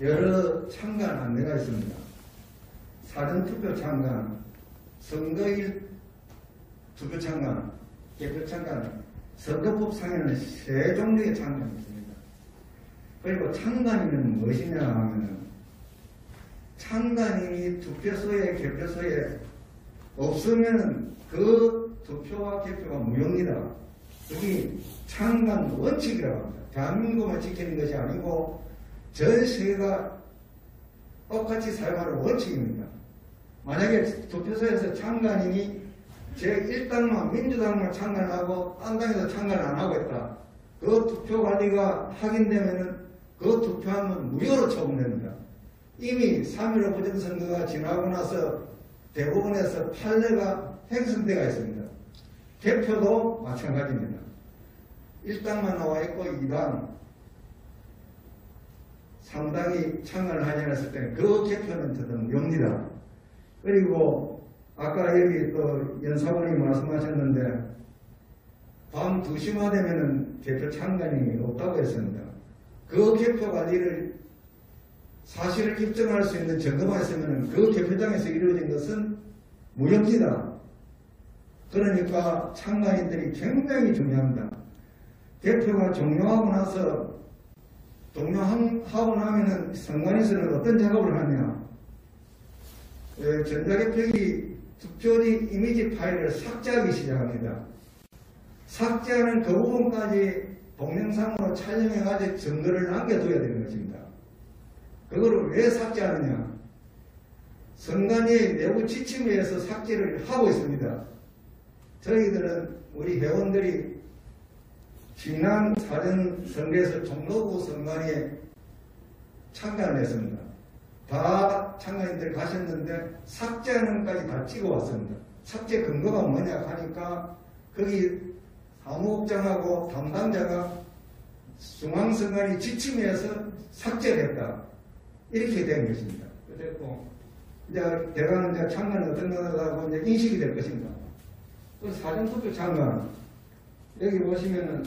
여러 참관 안내가 있습니다. 사전투표 참관, 선거일 투표 참관, 개표 참관, 선거법상에는 세 종류의 참관이 있습니다. 그리고 참관인은 무엇이냐 하면은 참관인이 투표소에 개표소에 없으면 그 투표와 개표가 무효입니다. 여기 참관 원칙이라고 합니다. 대한민국만 지키는 것이 아니고 전 세계가 똑같이 사용하는 원칙입니다. 만약에 투표소에서 참관인이 제1당만 민주당만 참관하고 딴 당에서 참관을 안 하고 있다. 그 투표 관리가 확인되면은 그 투표함은 무효로 처분됩니다. 이미 3.15 부정선거가 지나고 나서 대법원에서 판례가 횡성되어 있습니다. 개표도 마찬가지입니다. 1당만 나와 있고 2당, 3당이 참관을 하지 않았을 때는 그 개표는 저는 무효입니다. 그리고 아까 여기 또 연사원이 말씀하셨는데 밤 2시만 되면은 개표 참관인이 없다고 했습니다. 그 개표 관리를 사실을 입증할 수 있는 증거가 있으면 그 개표장에서 이루어진 것은 무효입니다. 그러니까 참관인들이 굉장히 중요합니다. 개표가 종료하고 나서 종료하고 나면은 선관위에서는 어떤 작업을 하냐? 전자개표기 투표지 이미지 파일을 삭제하기 시작합니다. 삭제하는 그 부분까지 동영상으로 촬영해가지고 증거를 남겨둬야 되는 것입니다. 그거를 왜 삭제하느냐? 선관위의 내부 지침에 의해서 삭제를 하고 있습니다. 저희들은 우리 회원들이 지난 사전선거에서 종로구 선관위에 참관을 했습니다. 다 참관인들 가셨는데 삭제하는 것까지 다 찍어왔습니다. 삭제 근거가 뭐냐 하니까 거기 사무국장하고 담당자가 중앙선관위 지침에 의해서 삭제를 했다. 이렇게 된 것입니다. 그래서 이제 대강은 이제 참관은 어떤 거라고 이제 인식이 될 것인가. 그 사전투표 참관 여기 보시면은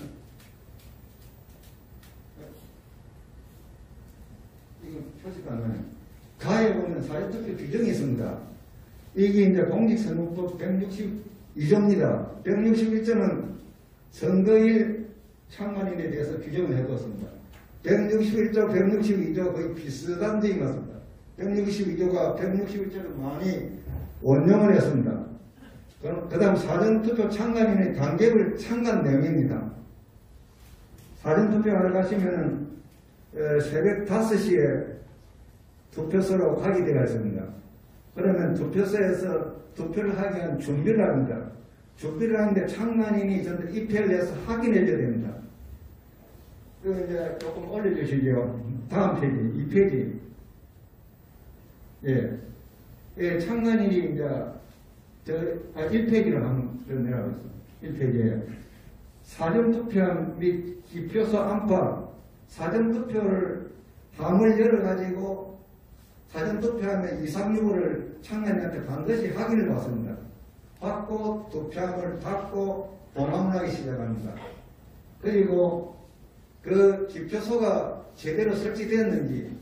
이거 표시가 안 나네요. 가에 보면 사전투표 규정이 있습니다. 이게 이제 공직선거법 162조입니다. 161조는 선거일 참관인에 대해서 규정을 해두었습니다. 161조, 162조 거의 비슷한 점이 맞습니다. 162조가 161조를 많이 원용을 했습니다. 그 다음 사전투표 참관인의 단계별 참관 내용입니다. 사전투표 하러 가시면은 새벽 5시에 투표소로 가게 되어 있습니다. 그러면 투표소에서 투표를 하기 위한 준비를 합니다. 준비를 하는데 참관인이 전부 입회를 해서 확인해 줘야 됩니다. 그 이제 조금 올려주시죠. 다음 페이지, 2페이지. 예, 참관인이 이제 1페이지로 한번 내려가겠습니다. 1페이지에 사전투표함 및 기표소 안팎 사전투표를 함을 열어가지고 사전투표함의 2, 3, 6을 참관인한테 반드시 확인을 받습니다. 받고 투표함을 닫고 봉함을 하기 시작합니다. 그리고 그 기표소가 제대로 설치되었는지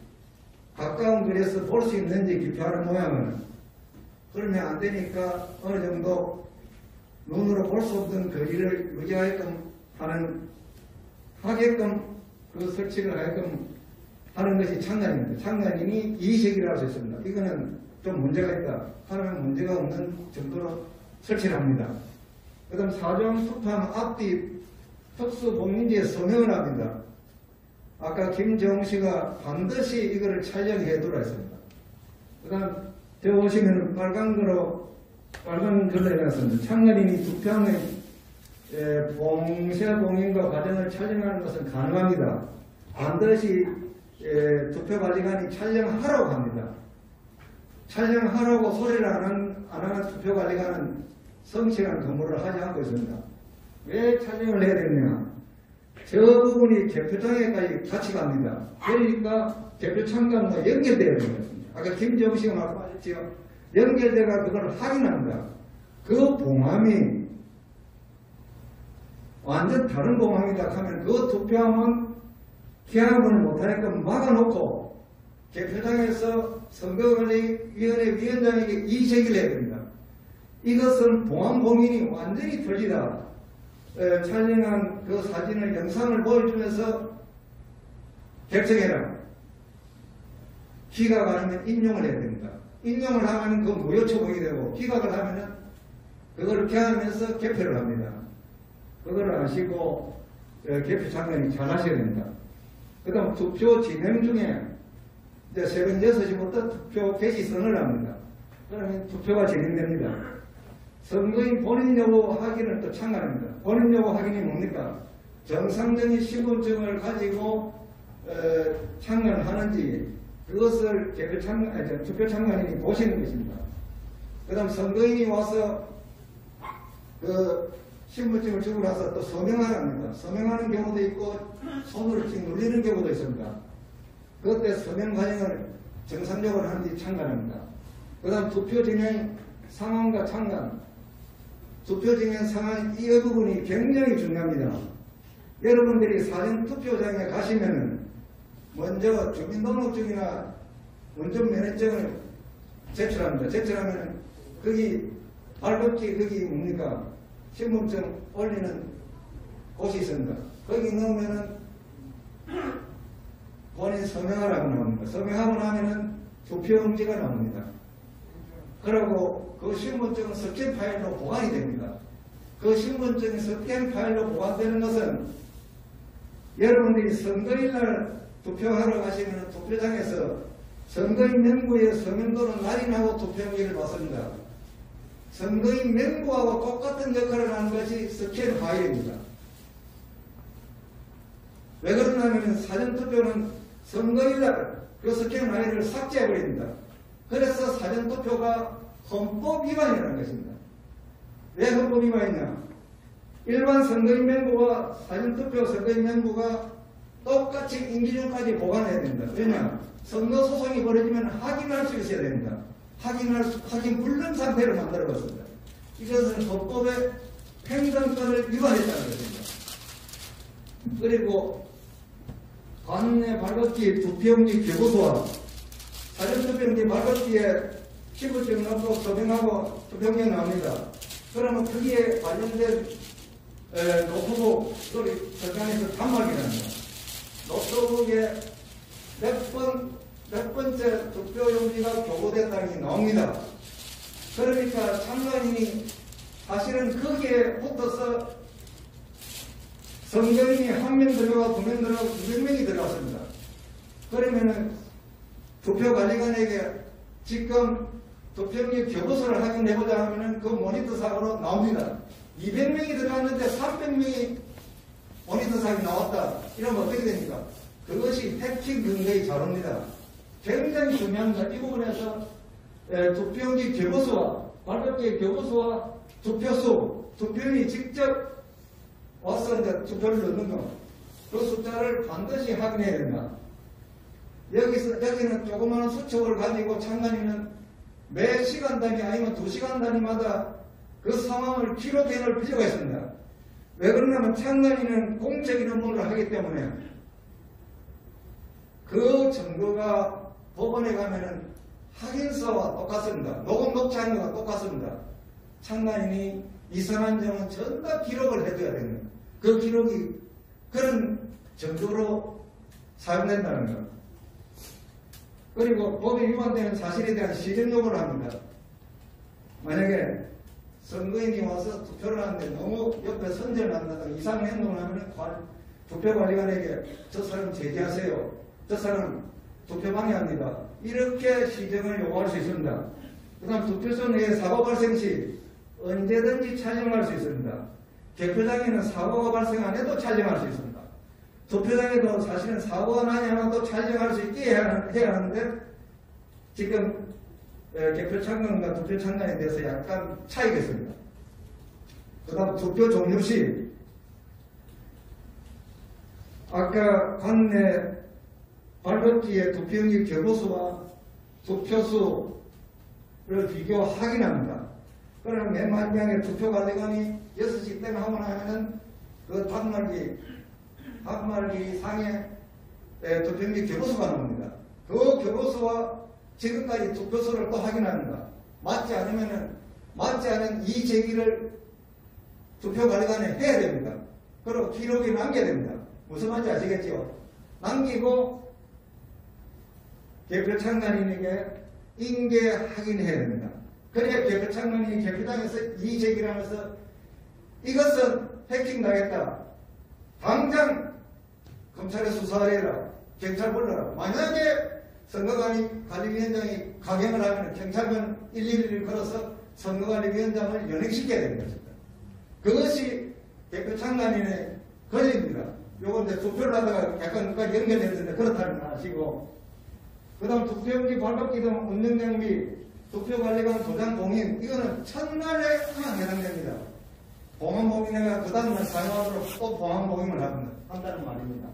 가까운 거리에서 볼 수 있는지 기표하는 모양은 그러면 안 되니까 어느 정도 눈으로 볼 수 없는 거리를 유지하게끔 하게끔 그 설치를 하게끔 하는 것이 참관인입니다. 참관인이 이의식이라고 할 수 있습니다. 이거는 좀 문제가 있다 하면 문제가 없는 정도로 설치를 합니다. 그 다음 사전 투표함 앞뒤 특수봉인지에 서명을 합니다. 아까 김정우 씨가 반드시 이거를 촬영해 두라 했습니다. 그 다음 되어 보시면 빨간 글로 해놨습니다. 참관인이 투표함의 봉쇄 봉인과 과정을 촬영하는 것은 가능합니다. 반드시 투표 관리관이 촬영하라고 합니다. 촬영하라고 소리를 안 하는 투표 관리관은 성실한 근무를 하지 않고 있습니다. 왜 촬영을 해야 되느냐? 저 부분이 개표장에까지 같이 갑니다. 그러니까 개표 참관과 연결되어야 되는 것입니다. 아까 김정우 씨가 말씀하셨죠. 연결돼가 그걸 확인합니다. 그 봉함이 완전 다른 봉함이다 하면 그 투표함은 기함을 못하니까 막아놓고 개표장에서 선거관리위원회 위원장에게 이의제기를 해야 됩니다. 이것은 봉황봉인이 완전히 틀리다. 촬영한 그 사진을 영상을 보여주면서 결정해라. 기각 아니면 인용을 해야 됩니다. 인용을 하면 그 무효 처분이 되고 기각을 하면은 그걸 개하면서 개표를 합니다. 그걸 아시고 개표 장관이 잘 하셔야 됩니다. 그 다음 투표 진행 중에 이제 새벽 6시부터 투표 개시선을 합니다. 그러면 투표가 진행됩니다. 선거인 본인 여부 확인을 또 참관합니다. 본인 여부 확인이 뭡니까? 정상적인 신분증을 가지고 참관을 하는지 그것을 투표 참관인이 보시는 것입니다. 그 다음 선거인이 와서 그 신분증을 주고 나서 또 서명을 합니다. 서명하는 경우도 있고 손으로 찍 눌리는 경우도 있습니다. 그때 서명 과정을 정상적으로 하는지 참관합니다. 그 다음 투표 진행 상황과 참관. 투표 진행 상황 이 부분이 굉장히 중요합니다. 여러분들이 사전 투표장에 가시면은 먼저 주민등록증이나 운전면허증을 제출합니다. 제출하면은 거기 발급지 거기 뭡니까? 신분증 올리는 곳이 있습니다. 거기 넣으면은 본인 서명하라고 나옵니다. 서명하고 나면은 투표용지가 나옵니다. 그리고 그 신분증은 스캔 파일로 보관이 됩니다. 그 신분증이 스캔 파일로 보관되는 것은 여러분들이 선거일날 투표하러 가시면 투표장에서 선거인 명부에 서명 또는 날인하고 투표용지를 받습니다. 선거인 명부하고 똑같은 역할을 하는 것이 스캔 파일입니다. 왜 그러냐면 사전투표는 선거일날 그 스캔 파일을 삭제해버립니다. 그래서 사전투표가 헌법 위반이라는 것입니다. 왜 헌법 위반이냐? 일반 선거인 명부와 사전투표 선거인 명부가 똑같이 인기중까지 보관해야 됩니다. 왜냐? 선거 소송이 벌어지면 확인할 수 있어야 됩니다. 확인 불능 상태를 만들어봤습니다. 이것은 헌법의 행정권을 위반했다는 것입니다. 그리고 관내 발급지 투표용지 교부소와 사전투표용지 발급지에 신분증 넣고 서명하고 투표용지 나옵니다. 그러면 거기에 관련된 노트북, 설정에서 단말기랍니다. 노트북에 몇 번째 투표용지가 교부됐다는 게 나옵니다. 그러니까 참관인이 사실은 거기에 붙어서 선거인이 한 명 들어가고 2명 들어가고 200명이 들어갔습니다. 그러면은 투표관리관에게 지금 투표용지 교부서를 확인해보자 하면은 그 모니터 사고로 나옵니다. 200명이 들어갔는데 300명이 모니터 사고가 나왔다. 이러면 어떻게 됩니까? 그것이 해킹 근거의 자료입니다. 굉장히 중요합니다. 이 부분에서 투표용지 교부서와 발급지 교부서와 투표소, 투표인이 직접 와서 이제 투표를 넣는 거, 그 숫자를 반드시 확인해야 된다. 여기는 조그마한 수첩을 가지고 참관인은 매 시간 단위 아니면 2시간 단위마다 그 상황을 기록해 놓을 필요가 있습니다. 왜 그러냐면 참관인은 공적인 업무를 하기 때문에 그 증거가 법원에 가면은 확인서와 똑같습니다. 녹음 녹취하는 거와 똑같습니다. 참관인이 이상한 점은 전부 다 기록을 해둬야 됩니다. 그 기록이 그런 정도로 사용된다는 것. 그리고 법에 위반되는 사실에 대한 시정 요구를 합니다. 만약에 선거인이 와서 투표를 하는데 너무 옆에 선전을 한다든가 이상한 행동을 하면 투표관리관에게 저 사람 제지하세요. 저 사람 투표 방해합니다. 이렇게 시정을 요구할 수 있습니다. 그 다음 투표소 내에 사고 발생 시 언제든지 촬영할 수 있습니다. 개표장에는 사고가 발생 안 해도 촬영할 수 있습니다. 투표장에도 사실은 사고가 나지 않아도 촬영할 수 있게 해야 하는데 지금 개표 참관과 투표 참관에 대해서 약간 차이가 있습니다. 그 다음 투표 종료 시 아까 관내 발급지의 투표용지 교부수와 투표수를 비교 확인합니다. 그러면 맨 마지막에 투표관리관이 6시 때문에 하고 나면은 그 단말기 상에 투표용지 교부수가 나옵니다. 그 교도소와 지금까지 투표소를 또 확인합니다. 맞지 않은 이 제기를 투표관리관에 해야 됩니다. 그리고 기록에 남겨야 됩니다. 무슨 말인지 아시겠죠? 남기고 개표 창단인에게 인계 확인해야 됩니다. 그래야 개표 창단인이 개표장에서 이 제기를 하면서 이것은 해킹 당했다. 당장 검찰에 수사를 해라. 경찰 불러라. 만약에 선거관리위원장이 강행을 하면 경찰은 112를 걸어서 선거관리위원장을 연행시켜야 됩니다. 그것이 개표 창단인의 권리입니다. 요거 이제 투표를 하다가 약간 연결됐는데 그렇다는 거 아시고, 그 다음 투표용지 발급기동 운영장비 투표관리관 도장 봉인, 이거는 첫날에 해당됩니다. 봉헌봉인회가 그 다음날 사용하도록 또 봉헌봉인을 한다는 말입니다.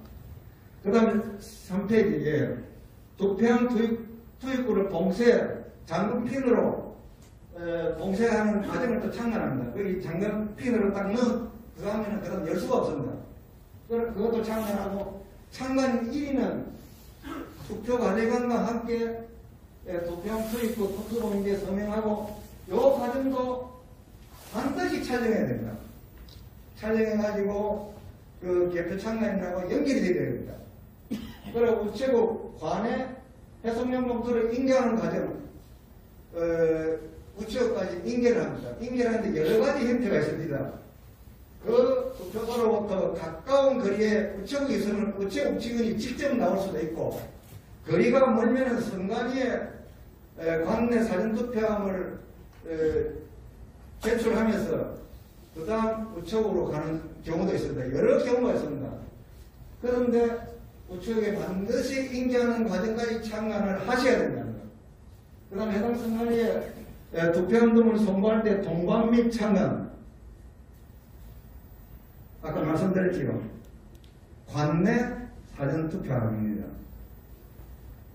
그 다음에 3페이지에 투표함 투입구를 봉쇄, 잠금핀으로 봉쇄하는 과정을 또 창간합니다. 거기 잠금핀으로 딱 넣은 그 다음에는 그다음 열 수가 없습니다. 그것도 창간하고, 창간 1위는 투표관리관과 함께 투표함 투입구 투표봉인지에 서명하고, 이 과정도 반드시 촬영해야 됩니다. 촬영해가지고 그 개표 창간이라고 연결이 되어야 됩니다. 그리고 우체국 관에 해석용 봉투를 인계하는 과정, 우체국까지 인계를 합니다. 인계를 하는데 여러 가지 형태가 있습니다. 그 투표소로부터 가까운 거리에 우체국이 있으면 우체국 직원이 직접 나올 수도 있고, 거리가 멀면 선관위에 관내 사전투표함을 제출하면서 그 다음 우체국으로 가는 경우도 있습니다. 여러 경우가 있습니다. 그런데 우체국에 반드시 인계하는 과정까지 창간을 하셔야 된다는 것. 그 다음 해당 선관위에 투표함 등을 송부할 때 동관 및 창간, 아까 말씀드렸지요. 관내 사전투표함입니다.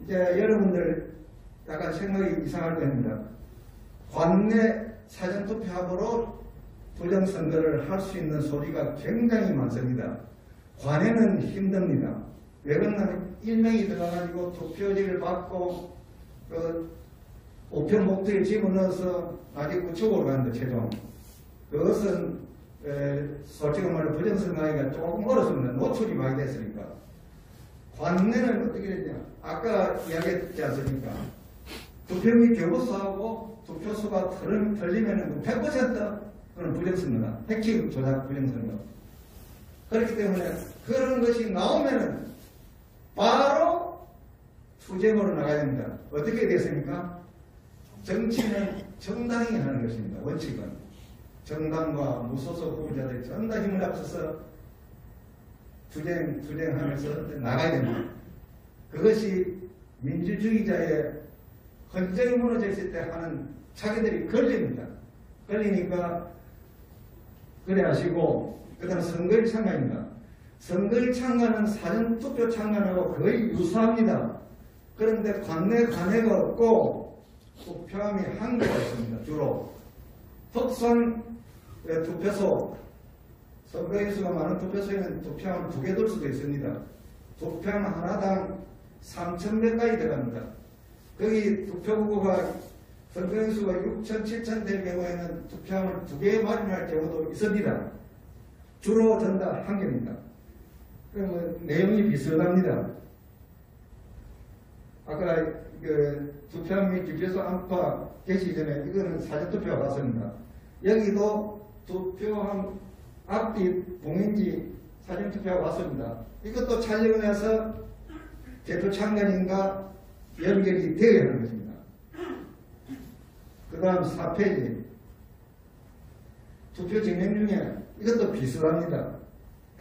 이제 여러분들 약간 생각이 이상할 겁니다. 관내 사전투표함으로 부정선거를 할 수 있는 소리가 굉장히 많습니다. 관에는 힘듭니다. 왜 그러냐면 일명이 들어가가지고 투표지를 받고 그 우편 봉투에 집어넣어서 나중에 우측으로 가는데 최종 그것은 솔직히 말로 부정선거하기가 조금 어렵습니다. 노출이 많이 됐으니까. 관내는 어떻게 되냐, 아까 이야기했지 않습니까? 투표용지 교부수하고 투표수가 틀리면 100% 그건 부정선거다. 해킹 조작 부정선거. 그렇기 때문에 그런 것이 나오면은 바로 투쟁으로 나가야 됩니다. 어떻게 됐습니까? 정치는 정당이 하는 것입니다. 원칙은. 정당과 무소속 후보자들이 전부 다 힘을 합쳐서 투쟁하면서 나가야 됩니다. 그것이 민주주의자의 헌정이 무너져 있을 때 하는 자기들이 걸립니다. 걸리니까 그래 하시고, 그 다음 선거일 창간입니다. 선거일 창간은 사전투표 창간하고 거의 유사합니다. 그런데 관내가 없고 투표함이 한 개가 있습니다. 주로 특선 투표소, 선거인수가 많은 투표소에는 투표함을 2개 둘 수도 있습니다. 투표함 하나당 3,100가지 들어갑니다. 거기 투표구가 선거인수가 6,000, 7,000 될 경우에는 투표함을 2개 마련할 경우도 있습니다. 주로 전다 1개입니다. 그러면 내용이 비슷합니다. 아까 투표함 및 기표소 안파 개시 전에 이거는 사전투표가 왔습니다. 여기도 투표함 앞뒤 봉인지 사전투표가 왔습니다. 이것도 촬영을 해서 개표 창간인과 연결이 되어야 하는 것입니다. 그 다음 4페이지. 투표 진행 중에 이것도 비슷합니다.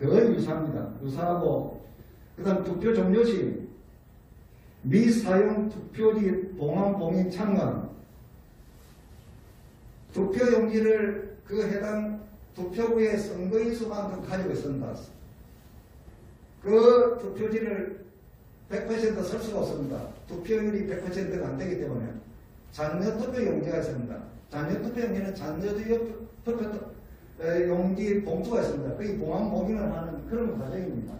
거의 유사합니다. 유사하고, 그 다음 투표 종료 시 미사용 투표지 봉함 봉인 창간. 투표용지를 그 해당 투표구의 선거인수만큼 가지고 있습니다. 그 투표지를 100% 쓸 수가 없습니다. 투표율이 100%가 안 되기 때문에 잔여 투표용지가 있습니다. 잔여 투표용지는 잔여 투표용지 봉투가 있습니다. 그게 봉함 봉인을 하는 그런 과정입니다.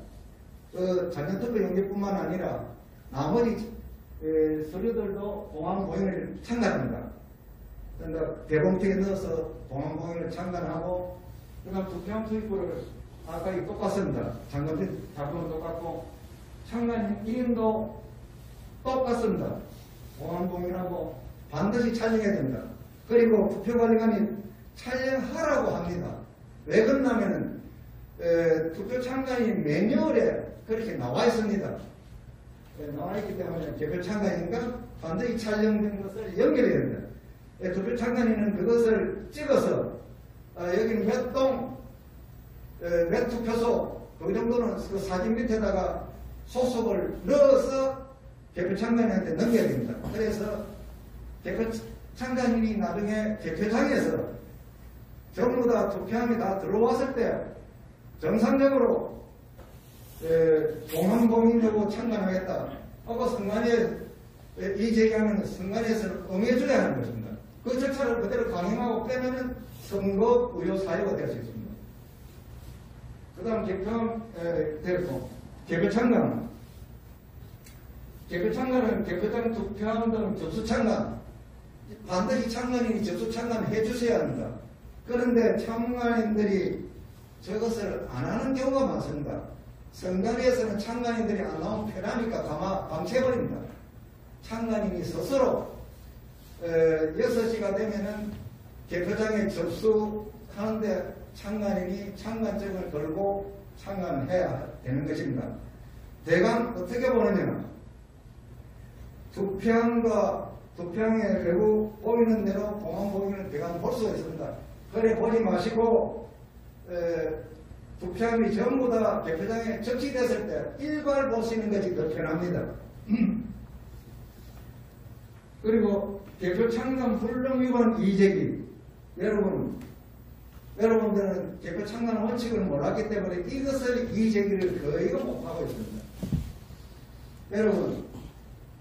그 잔여 투표용지뿐만 아니라 나머지 서류들도 공항보행을 참관합니다. 그러니까 대봉투에 넣어서 공항보행을 참관하고, 그 다음 투표함 투입부를 아까 똑같습니다. 장관님 작품은 똑같고, 참관 이름도 똑같습니다. 공항보행하고 반드시 촬영해야 됩니다. 그리고 투표관리관이 촬영하라고 합니다. 왜 그러냐면은 투표 참관이 매뉴얼에 그렇게 나와 있습니다. 나와 있기 때문에 개표 참관인가 반드시 촬영된 것을 연결해야 됩니다. 투표 참관인은 그것을 찍어서 여기는 몇 동, 몇 투표소 그 정도는 그 사진 밑에다가 소속을 넣어서 개표 참관인한테 넘겨야 됩니다. 그래서 개표 참관인이 나중에 개표장에서 전부 다 투표함이 다 들어왔을 때 정상적으로 공항보행하고 참관하겠다 하고 선관위에 이제기하면 선관위에서는 응해줘야 하는 것입니다. 그 절차를 그대로 강행하고 빼면 선거 의료 사유가 될 수 있습니다. 그 다음 개표함 됐고, 개표 참관. 개표 참관은 개표장 투표함 등 접수 참관. 반드시 참관인이 접수 참관 해주셔야 합니다. 그런데 참관인들이 저것을 안 하는 경우가 많습니다. 선관위에서는 참관인들이 안 나오면 편하니까 방치해버립니다. 참관인이 스스로 6시가 되면은 개표장에 접수하는데 참관인이 참관증을 걸고 참관해야 되는 것입니다. 대강 어떻게 보느냐, 투표함에 결국 보이는 대로 공항보행을 대강 볼 수가 있습니다. 그래 보지 마시고 투표함이 전부 다 개표장에 적시됐을 때 일괄 보시는 것이 더 편합니다. 그리고 개표 참관 불능 위반 이의제기. 여러분들은 개표 참관 원칙을 몰랐기 때문에 이것을 이의제기를 거의 못하고 있습니다. 여러분,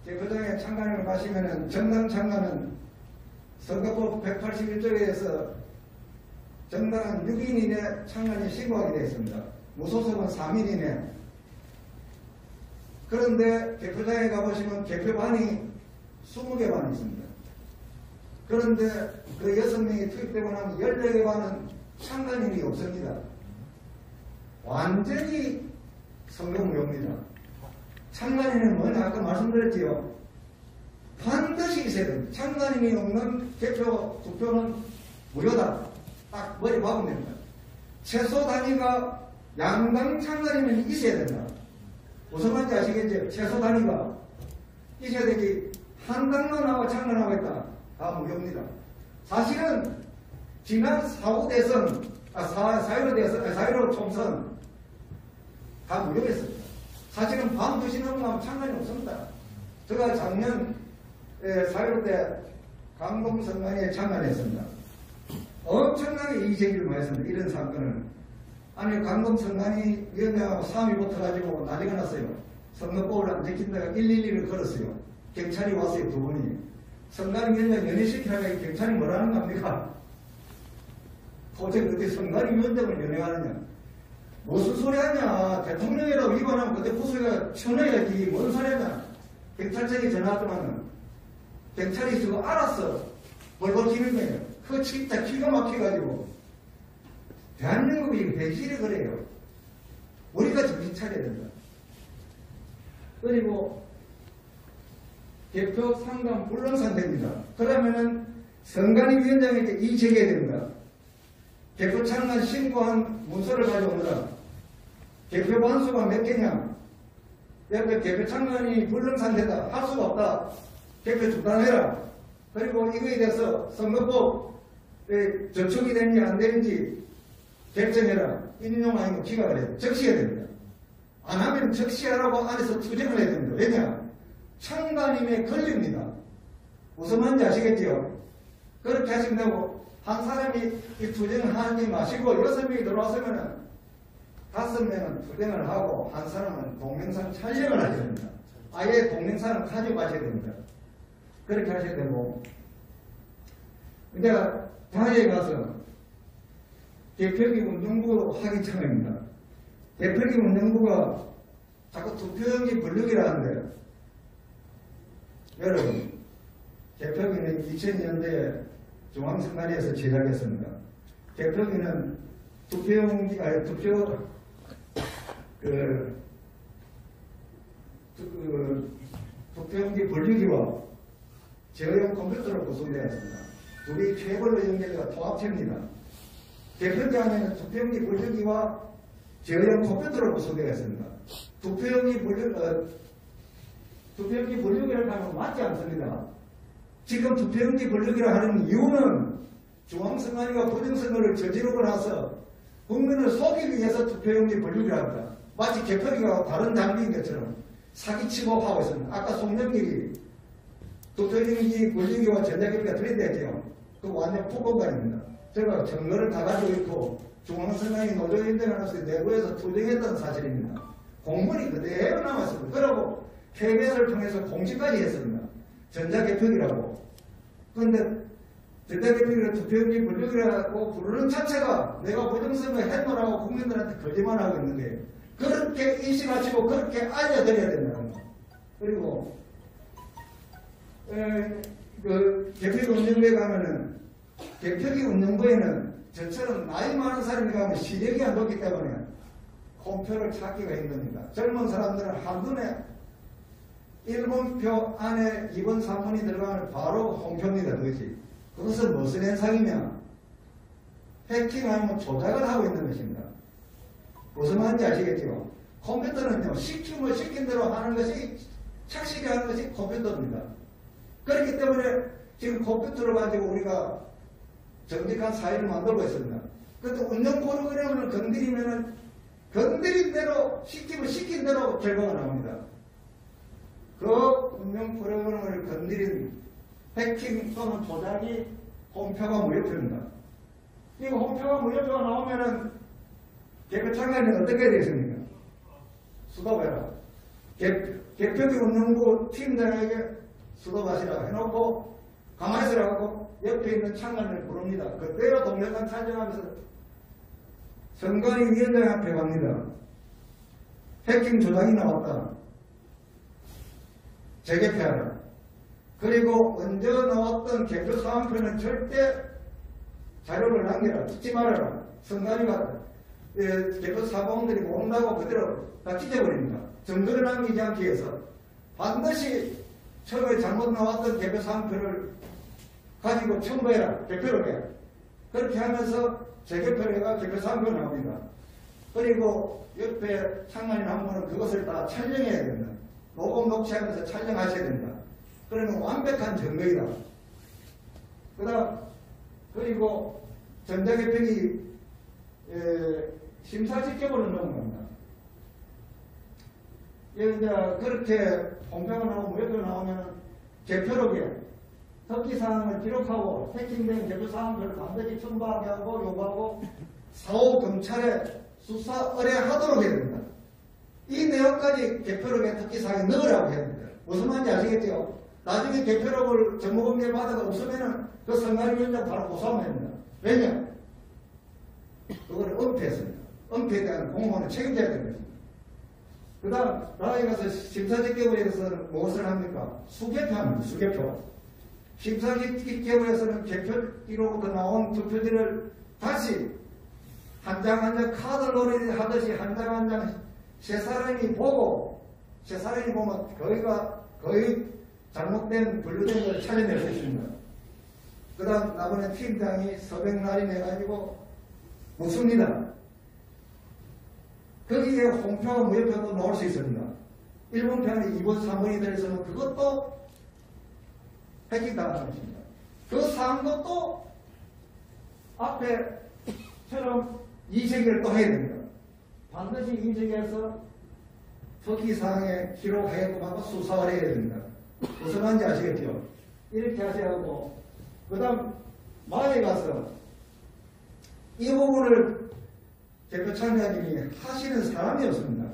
개표장에 참관을 가시면은 정당 참관은 선거법 181조에서 정당은 6인 이내 참관이 신고하게 되어 있습니다. 무소속은 3인 이내. 그런데 개표장에 가보시면 개표반이 20개 반이 있습니다. 그런데 그 6명이 투입되고 나면 14개 반은 참관인이 없습니다. 완전히 선거무효입니다. 참관인은 뭐냐, 아까 말씀드렸지요. 반드시 있어야 됩니다. 참관인이 없는 투표는 무효다. 딱 머리 박으면 됩니다. 최소 단위가 양당 참관인은 있어야 된다. 무슨 말인지 아시겠죠? 최소 단위가 있어야 되지. 한 당만 하고 참관하겠다. 다 무효입니다. 사실은 지난 4.5 대선, 4.15 대선, 4.15 총선 다 무효했습니다. 사실은 밤 2시 넘어가면 참관이 없습니다. 제가 작년 4.15 때 강동선관위에 참관했습니다. 엄청나게 이의제기를 많이 했습니다. 이런 사건을. 아니, 강동선관위 위원장하고 싸움이 붙어가지고 난리가 났어요. 선거법을 안 지킨다가 112를 걸었어요. 경찰이 왔어요, 두 분이. 선관위원장 연회시키라가 경찰이 뭐라는 겁니까? 도대체 어떻게 선관위원장을 연회하느냐? 무슨 소리 하냐? 대통령이라고 위반하면 그때 구속이가 천원이라기 뭔 소리 하냐? 경찰청에 전화하더만은 경찰이 있고 알았어. 벌벌 기는 거예요. 그거 진짜 기가 막혀가지고 대한민국이 배실이 그래요. 우리가 정신 차려야 된다. 그리고 개표 상담 불능 상태입니다. 그러면은 선관위원장에게 이의제기해야 됩니다. 개표 참관 신고한 문서를 가져오느라 개표 반수가 몇 개냐? 옆에 개표 참관이 불능 상태다. 할 수가 없다. 개표 중단해라. 그리고 이거에 대해서 선거법 저촉이 되는지 안 되는지 결정해라. 인용 아니고 기각을 해야 적시해야 됩니다. 안 하면 적시하라고 안에서 투쟁을 해야 됩니다. 왜냐? 참관인에 걸립니다. 무슨 말인지 아시겠지요? 그렇게 하신다고 한 사람이 이 투쟁을 하지 마시고 6명이 들어왔으면 5명은 투쟁을 하고 한 사람은 동영상 촬영을 하셔야 됩니다. 아예 동영상을 가져가셔야 됩니다. 그렇게 하셔야 되고, 이제 다에 가서 대표기 운영부 하기 참입니다. 대표기 운영부가 자꾸 투표용지 분류기라는데 여러분, 개표기는 2000년대에 중앙선관위에서 제작했습니다. 개표기는 투표용지 분류기와 제어용 컴퓨터로 구성되어 있습니다. 둘이 케이블로 연결되어 통합체입니다. 개표기 안에는 투표용지 분류기와 제어용 컴퓨터로 구성되어 있습니다. 투표용지 분류기를 하면 맞지 않습니다. 지금 투표용지 분류기를 하는 이유는 중앙선관위가 부정선거를 저지르고 나서 국민을 속이기 위해서 투표용지 분류기를 합니다. 마치 개표기가 다른 장비인 것처럼 사기치고 하고 있습니다. 아까 송영길이 투표용지 분류기와 전자기기가 들이댔죠. 그 완전 폭언간입니다. 제가 증거를 다 가지고 있고 중앙선관위 노조인들한테 내부에서 투쟁했던 사실입니다. 공문이 그대로 남았습니다. 그리고 KBS를 통해서 공지까지 했습니다. 전자개표기라고. 그런데 전자개표기를 투표용지 분류기라고 부르는 자체가 내가 부정선거 했노라고 국민들한테 거짓말하고 있는데 그렇게 인식하시고 그렇게 알려드려야 된다는 거. 그리고 그 개표기 운영부에 가면은 개표기 운영부에는 저처럼 나이 많은 사람이 가면 시력이 안 좋기 때문에 홈표를 찾기가 힘듭니다. 젊은 사람들은 한눈에 1번표 안에 2번, 3번이 들어가면 바로 홈표입니다. 그것이. 그것은 무슨 현상이냐? 해킹 아니면 조작을 하고 있는 것입니다. 무슨 말인지 아시겠죠? 컴퓨터는요, 시키면 시킨 대로 하는 것이, 착실히 하는 것이 컴퓨터입니다. 그렇기 때문에 지금 컴퓨터를 가지고 우리가 정직한 사회를 만들고 있습니다. 그런데 운영 프로그램을 건드리면은 건드린 대로, 시키면 시킨 대로 결과가 나옵니다. 그 운영 프로그램을 건드린 해킹 또는 조작이 홈표가 무효표입니다. 이거 홈표가 무효표가 나오면은 개표 참관이 어떻게 되겠습니까? 수도해라. 개표기 운영부 팀장에게 수도하시라고 해놓고 가만히 있으라고 옆에 있는 참관을 부릅니다. 그대로 동영상 촬영하면서 선관위 위원장 앞에 갑니다. 해킹 조작이 나왔다. 재개표하라. 그리고 먼저 나왔던 개표 사항표는 절대 자료를 남겨라. 듣지 말아라. 선관위가 개표 사범들이 모른다고 그대로 다 찢어버립니다. 증거를 남기지 않기 위해서 반드시 처음에 잘못 나왔던 개표 사항표를 가지고 첨부해라. 개표를 해. 그렇게 하면서 재개표를 해가 개표 사항표가 나옵니다. 그리고 옆에 창관이 나오면 그것을 다 촬영해야 된다. 녹음 녹취하면서 촬영하셔야 된다. 그러면 완벽한 증거이다. 그리고 전자개표기 심사직접으로 넘어갑니다. 이제 그렇게 공표가 나오고 무효표가 나오면 개표록에 특기사항을 기록하고 해킹된 개표사항들을 반드시 첨부하게 하고 요구하고 사후 검찰에 수사 의뢰하도록 해야 된다. 이 내용까지 개표록에 특기사항에 넣으라고 해야 됩니다. 무슨 말인지 아시겠죠? 나중에 개표록을 정보공개 받아가 없으면은 그 선관위원장 바로 고소하면 됩니다. 왜냐? 그거를 은폐했습니다. 은폐에 대한 공무원은 책임져야 됩니다. 그 다음 나라에 가서 심사직계부에서는 무엇을 합니까? 수개표합니다. 수개표. 심사직계부에서는 개표기로부터 나온 투표지를 다시 한 장 한 장 카드 놀이 하듯이 한 장 한 장 세 사람이 보고 세 사람이 보면 거의 잘못된 분류된 걸 찾아낼 수 있습니다. 그 다음 나번에 팀장이 서백날인해가지고 묻습니다. 거기에 홍표와 무효표도 넣을 수 있습니다. 1번 편에 2번, 3번이 들어있으면 그것도 해킹당하는 것입니다. 그 사항도 또 앞에처럼 인쇄기를 또 해야 됩니다. 반드시 인쇄기에서 특기사항에 기록하게끔 하고 수사를 해야 됩니다. 무슨 말인지 아시겠죠? 이렇게 하셔야 하고 그 다음 마에 가서 이 부분을 개표참가님이 하시는 사람이 없습니다.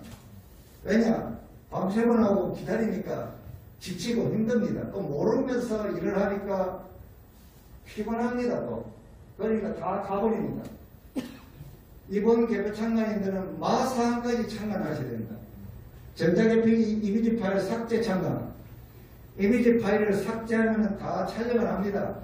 왜냐? 밤새만 하고 기다리니까 지치고 힘듭니다. 또 모르면서 일을 하니까 피곤합니다. 또 그러니까 다 가버립니다. 이번 개표 참관인들은 마사항까지 참관하셔야 됩니다. 전자개표기 이미지 파일 삭제 참관, 이미지 파일을 삭제하면 다 촬영을 합니다.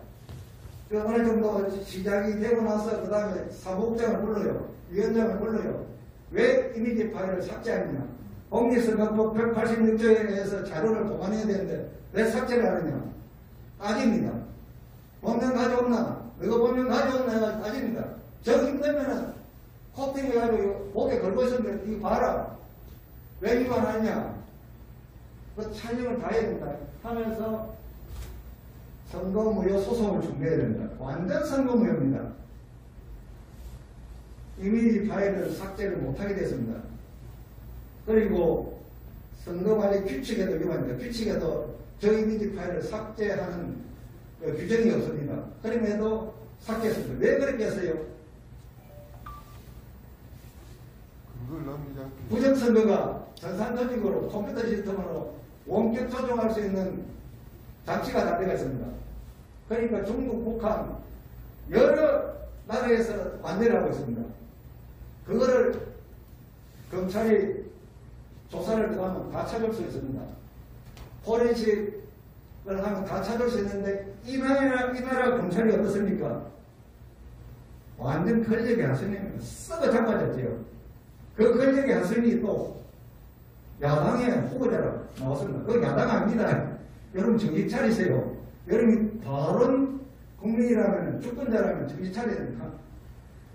그 어느 정도 시작이 되고 나서 그 다음에 사무국장을 불러요. 위원장을 불러요. 왜 이미지 파일을 삭제하느냐? 공직선거법 186조에 의해서 자료를 보관해야 되는데 왜 삭제를 하느냐? 아닙니다. 보면 가져온나? 이거 보면 가져온나? 아닙니다. 저 힘들면은 코팅해가지고 목에 걸고 있었는데 이거 봐라. 왜 이거 안 하냐? 그 촬영을 다 해야 된다. 하면서 선거무효 소송을 준비해야 됩니다. 완전 선거무효입니다. 이미지 파일을 삭제를 못하게 됐습니다. 그리고 선거관리 규칙에도 위반입니다. 규칙에도 저 이미지 파일을 삭제하는 그 규정이 없습니다. 그럼에도 삭제했습니다. 왜 그렇게 했어요? 부정선거가 전산조직으로 컴퓨터 시스템으로 원격 조종할 수 있는 장치가 다 되어 있습니다. 그러니까 중국, 북한 여러 나라에서 관대를 하고 있습니다. 그거를 검찰이 조사를 들어가면 다 찾을 수 있습니다. 포렌식을 하면 다 찾을 수 있는데 이 나라 검찰이 어떻습니까? 완전 권력의 하수인입니다. 썩어 자빠졌지요. 그 권력의 하수인이 또 야당의 후보자로 나왔습니다. 그 야당 아닙니다. 여러분 정신 차리세요. 여러분이 바른 국민이라면 주권자라면 정신 차려야 됩니다.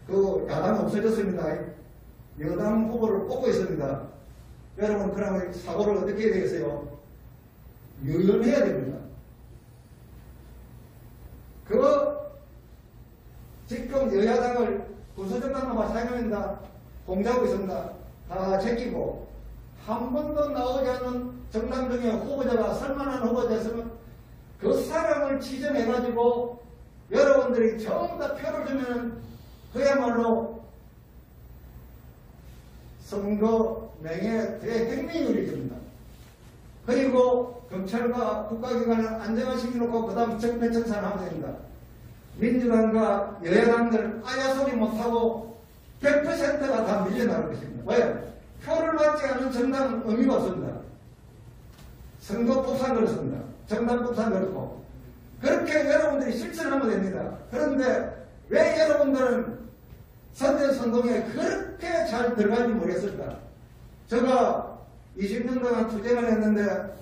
그 야당 없어졌습니다. 여당 후보를 뽑고 있습니다. 여러분 그러면 사고를 어떻게 해야 되겠어요? 유연해야 됩니다. 지금 여야당을 군소정당만 사용합니다. 공개하고 있습니다. 다 제끼고 한 번도 나오지 않는 정당 중에 후보자가 설만한 후보자였으면 그 사람을 지정해가지고 여러분들이 전부 다 표를 주면 그야말로 선거 명예 대행민율이 됩니다. 그리고 검찰과 국가기관을 안정화시켜놓고 그 다음 적폐청산하면 됩니다. 민주당과 여야당들 아야소리 못하고 100%가 다 밀려나갈 것입니다. 왜? 표를 받지 않은 정당은 의미가 없습니다. 선거법상 그렇습니다. 정당법상 그렇고. 그렇게 여러분들이 실천하면 됩니다. 그런데 왜 여러분들은 선대선동에 그렇게 잘 들어가는지 모르겠습니다. 제가 20년 동안 투쟁을 했는데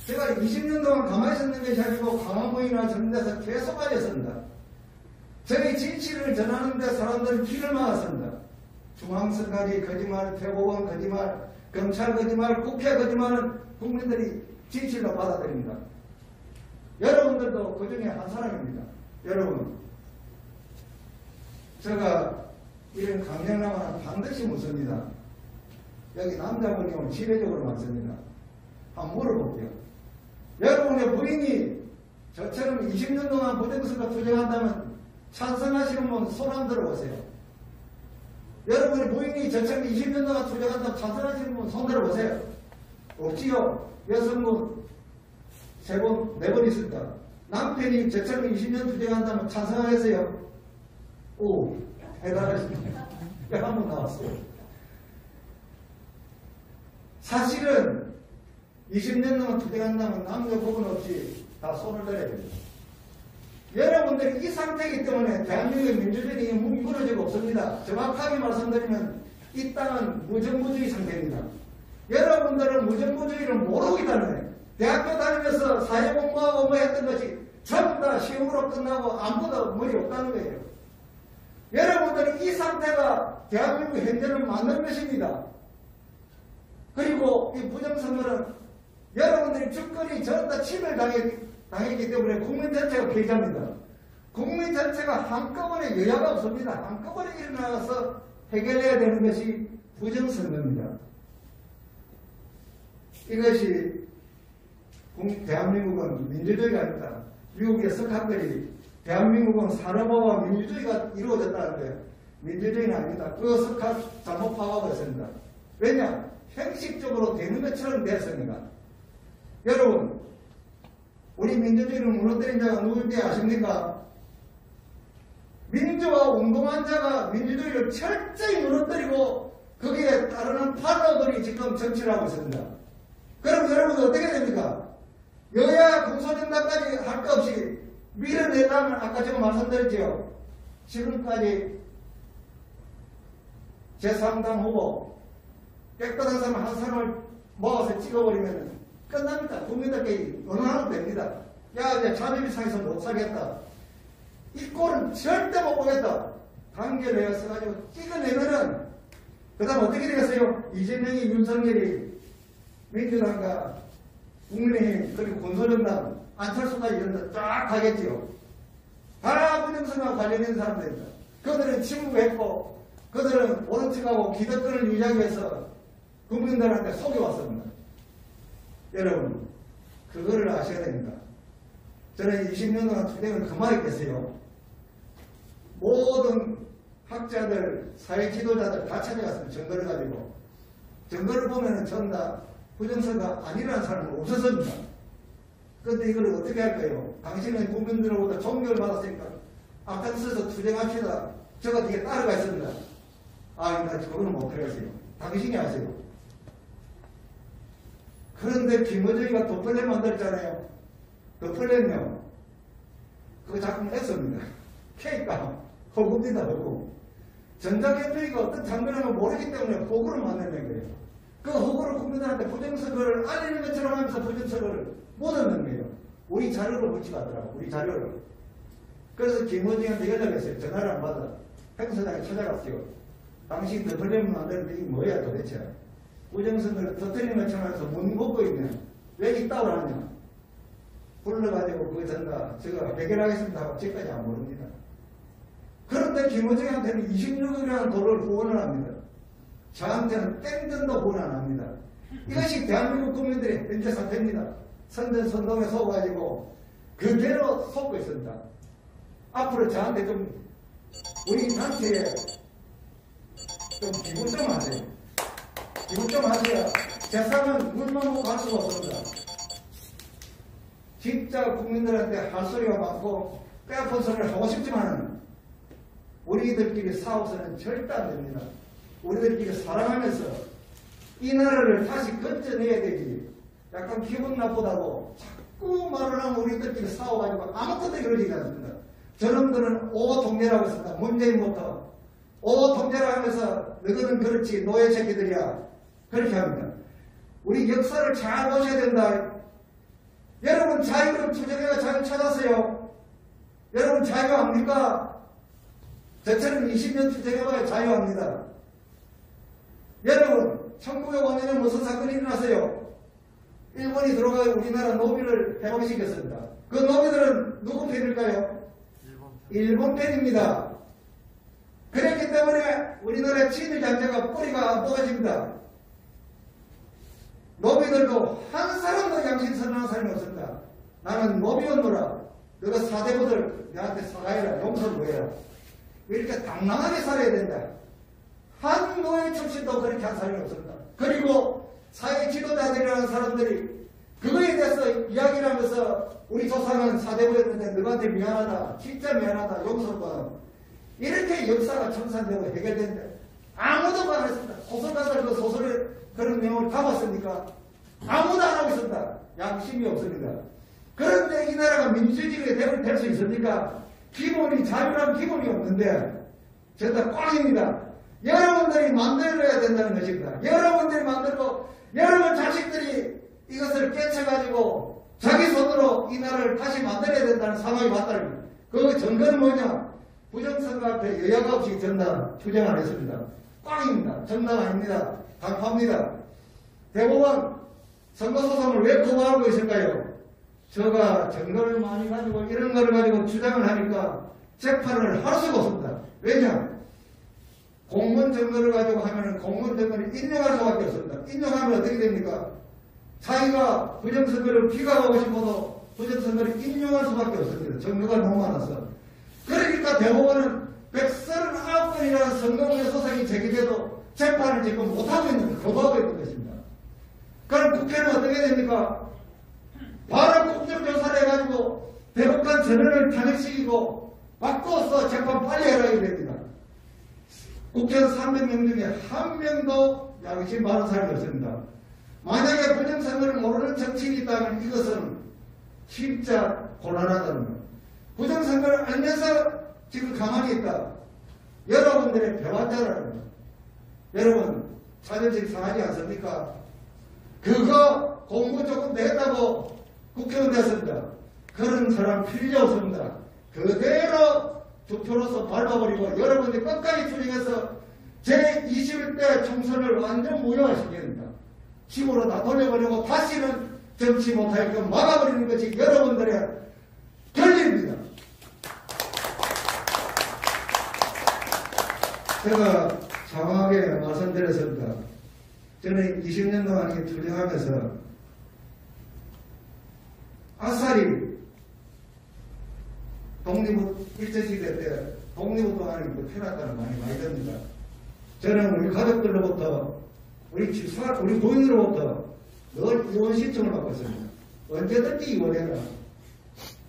제가 20년 동안 가만히 있었는 것이 아니고 강화문이나 저런 데서 계속 알렸습니다. 저희 진실을 전하는데 사람들은 귀를 막았습니다. 중앙선관위 거짓말, 대법원 거짓말, 검찰 거짓말, 국회 거짓말은 국민들이 진실로 받아들입니다. 여러분들도 그 중에 한 사람입니다. 여러분, 제가 이런 강령나무는 반드시 묻습니다. 여기 남자분이 오늘 지배적으로 많습니다. 한번 물어볼게요. 여러분의 부인이 저처럼 20년 동안 부정선거 투쟁한다면 찬성하시는 분 손 안 들어보세요. 여러분의 부인이 저처럼 20년 동안 투쟁한다면 찬성하시는 분 손 들어보세요. 없지요. 여성분 3번, 4번 있습니다. 남편이 저처럼 20년 투쟁한다면 찬성하겠어요? 오, 대단하십니다. 한번 나왔어요. 사실은 20년 동안 투쟁한다면 남녀 구분 없이 다 손을 들어야 됩니다. 여러분들이 이 상태이기 때문에 대한민국의 민주주의는 무너지고 없습니다. 정확하게 말씀드리면 이 땅은 무정부주의 상태입니다. 여러분들은 무정부주의를 모르고 있다는 대학교 다니면서 사회공부하고 뭐 했던 것이 전부 다 시험으로 끝나고 아무도 머리 없다는 거예요. 여러분들이 이 상태가 대한민국 현재를 만든 것입니다. 그리고 이 부정선거는 여러분들이 주권이 전부 다 침해당했기 때문에 국민 전체가 피해자입니다. 국민 전체가 한꺼번에 여야가 없습니다. 한꺼번에 일어나서 해결해야 되는 것이 부정선거입니다. 이것이 대한민국은 민주주의가 아니다. 미국의 석학들이 대한민국은 산업화와 민주주의가 이루어졌다는데 민주주의는 아닙니다. 그 석학 잘못 파악하고 있습니다. 왜냐? 형식적으로 되는 것처럼 되었습니다. 여러분, 우리 민주주의를 무너뜨린 자가 누구인지 아십니까? 민주화 운동한 자가 민주주의를 철저히 무너뜨리고 거기에 따르는 팔로들이 지금 정치를 하고 있습니다. 그럼 여러분 어떻게 됩니까? 여야 아까 제가 말씀드렸죠. 지금까지 제3당 후보 깨끗한 사람 한 사람을 모아서 찍어버리면 끝납니다. 국민들께 언행하면 됩니다. 야, 이제 자존심상에서 못 살겠다. 이 꼴은 절대 못 보겠다. 단결해서 써가지고 찍어내면은 그 다음 어떻게 되겠어요? 이재명이 윤석열이 민주당과 국민의힘 그리고 군소정당 안철수까지 이런 데 쫙 가겠지요. 다 부정선거와 관련된 사람들입니다. 그들은 침묵했고 그들은 오른쪽하고 기득권을 유지하기 위해서 국민들한테 속여왔습니다. 여러분 그거를 아셔야 됩니다. 저는 20년 동안 투쟁을 그만했겠어요. 모든 학자들, 사회 지도자들 다 찾아갔습니다. 증거를 가지고. 증거를 보면은 전부 다 부정선거가 아니라는 사람은 없었습니다. 그런데 이걸 어떻게 할까요? 당신은 국민들로부터 존경을 받았으니까 앞장서서 투쟁합시다. 저가 뒤에 따라가 있습니다. 아, 나 그거는 못 들어갔어요. 당신이 아세요. 그런데 김어준이가 도플랜 만들었잖아요. 도플랜요. 그거 작품 X입니다. K가 허구입니다. 허구. 전자개표가 어떤 장면을 모르기 때문에 허구를 만드는 거예요. 그 허구를 국민들한테 부정선거를 알리는 것처럼 하면서 부정선거를 묻어넣는 거예요. 우리 자료를 묻지 않더라고. 우리 자료를. 그래서 김어준이한테 연락했어요. 전화를 안 받아. 행사장에 찾아갔어요. 당신 도플랜 만드는데 이게 뭐야 도대체. 부정선거를 터뜨리는 것처럼 해서 문 걷고 있네. 왜 이따고 하냐. 불러가지고 그 전가 제가 해결하겠습니다 하고 지금까지 안 모릅니다. 그런데 김어준이한테는 26억이라는 돈을 후원을 합니다. 저한테는 땡전도 후원 안 합니다. 이것이 대한민국 국민들의 현재 사태입니다. 선전선동에 속아가지고 그대로 속고 있습니다. 앞으로 저한테 좀 우리 단체에 좀 기부 좀 하세요. 기부 좀 하세요. 재산은 물만 먹고 갈 수가 없습니다. 진짜 국민들한테 할 소리가 많고 빼앗은 소리를 하고 싶지만 우리들끼리 싸워서는 절대 안 됩니다. 우리들끼리 사랑하면서 이 나라를 다시 건져내야 되지. 약간 기분 나쁘다고 자꾸 말을 하면 우리들끼리 싸워가지고 아무것도 이루어지지 않습니다. 저놈들은 오통제라고 했습니다. 문재인부터 오통제라 하면서 너희는 그렇지 노예 새끼들이야. 그렇게 합니다. 우리 역사를 잘 보셔야 된다. 여러분 자유를 투쟁해가 자유 찾았어요. 여러분 자유합니까? 저처럼 20년 투쟁해봐야 자유합니다. 여러분 1905년에 무슨 사건이 일어났어요? 일본이 들어가 우리나라 노비를 해방시켰습니다. 그 노비들은 누구 편일까요? 일본 편입니다. 그렇기 때문에 우리나라 친일장제가 뿌리가 뽑아집니다. 노비들도 한 사람도 양심 선언한 사람이 없습니다. 나는 노비였노라. 너가 사대부들 내한테 사과해라. 용서를 구해라. 이렇게 당당하게 살아야 된다. 한 노예 출신도 그렇게 한 사람이 없습니다. 그리고 사회 지도자들이라는 사람들이 그거에 대해서 이야기를 하면서 우리 조상은 사대부였는데 너한테 미안하다. 진짜 미안하다. 용서를 구하라. 이렇게 역사가 청산되고 해결된다. 아무도 안 했습니다. 소설가들 그 소설에 그런 내용을 담았습니까? 아무도 안 하고 있습니다. 양심이 없습니다. 그런데 이 나라가 민주주의가 될 수 있습니까? 기본이 자유란 기본이 없는데 전다 꽝입니다. 여러분들이 만들어야 된다는 것입니다. 여러분들이 만들고 여러분 자식들이 이것을 깨쳐가지고 자기 손으로 이 나라를 다시 만들어야 된다는 상황이 왔다는 겁니다. 그 증거는 뭐냐? 부정선거 앞에 여야가 없이 전다 투쟁 안 했습니다. 꽝입니다. 정답 아닙니다. 강파입니다. 대법원 선거소송을 왜 거부하고 있을까요? 저가 증거를 많이 가지고 이런 거를 가지고 주장을 하니까 재판을 할 수가 없습니다. 왜냐? 공무원 증거를 가지고 하면은 공무원 증거를 인용할 수밖에 없습니다. 인용하면 어떻게 됩니까? 자기가 부정선거를 비가하고 싶어도 부정선거를 인용할 수밖에 없습니다. 증거가 너무 많아서. 그러니까 대법원은 139건이라는 선거문제 소송이 제기돼도 재판을 지금 못하고 있는, 거부하고 있는 것입니다. 그럼 국회는 어떻게 됩니까? 바로 국정조사를 해가지고 대법관 전원을 탄핵시키고 바꿔서 재판 빨리 해라 이렇게 됩니다. 국회의원 300명 중에 한 명도 양심 많은 사람이 없습니다. 만약에 부정선거를 모르는 정치인이 있다면 이것은 진짜 곤란하다는 거예요. 부정선거를 알면서 지금 가만히 있다. 여러분들의 배웠다라는 거예요. 여러분, 자존심 상하지 않습니까? 그거 공부 조금 되겠다고 국회의원 됐습니다. 그런 사람 필요 없습니다. 그대로 투표로서 밟아버리고 여러분들이 끝까지 투쟁해서 제21대 총선을 완전 무효화시켜야 됩니다. 힘으로 다 돌려버리고 다시는 정치 못하게끔 막아버리는 것이 여러분들의 권리입니다. 제가 장황하게 말씀드렸습니다. 저는 20년 동안 이렇게 투쟁하면서 아싸리 독립 일제시대 때 독립운동하는 그 해놨다는 말이 많이 됩니다. 저는 우리 가족들로부터 우리 집사, 우리 부인으로부터 늘 이혼 신청을 받고 있습니다. 언제든지 이혼해라.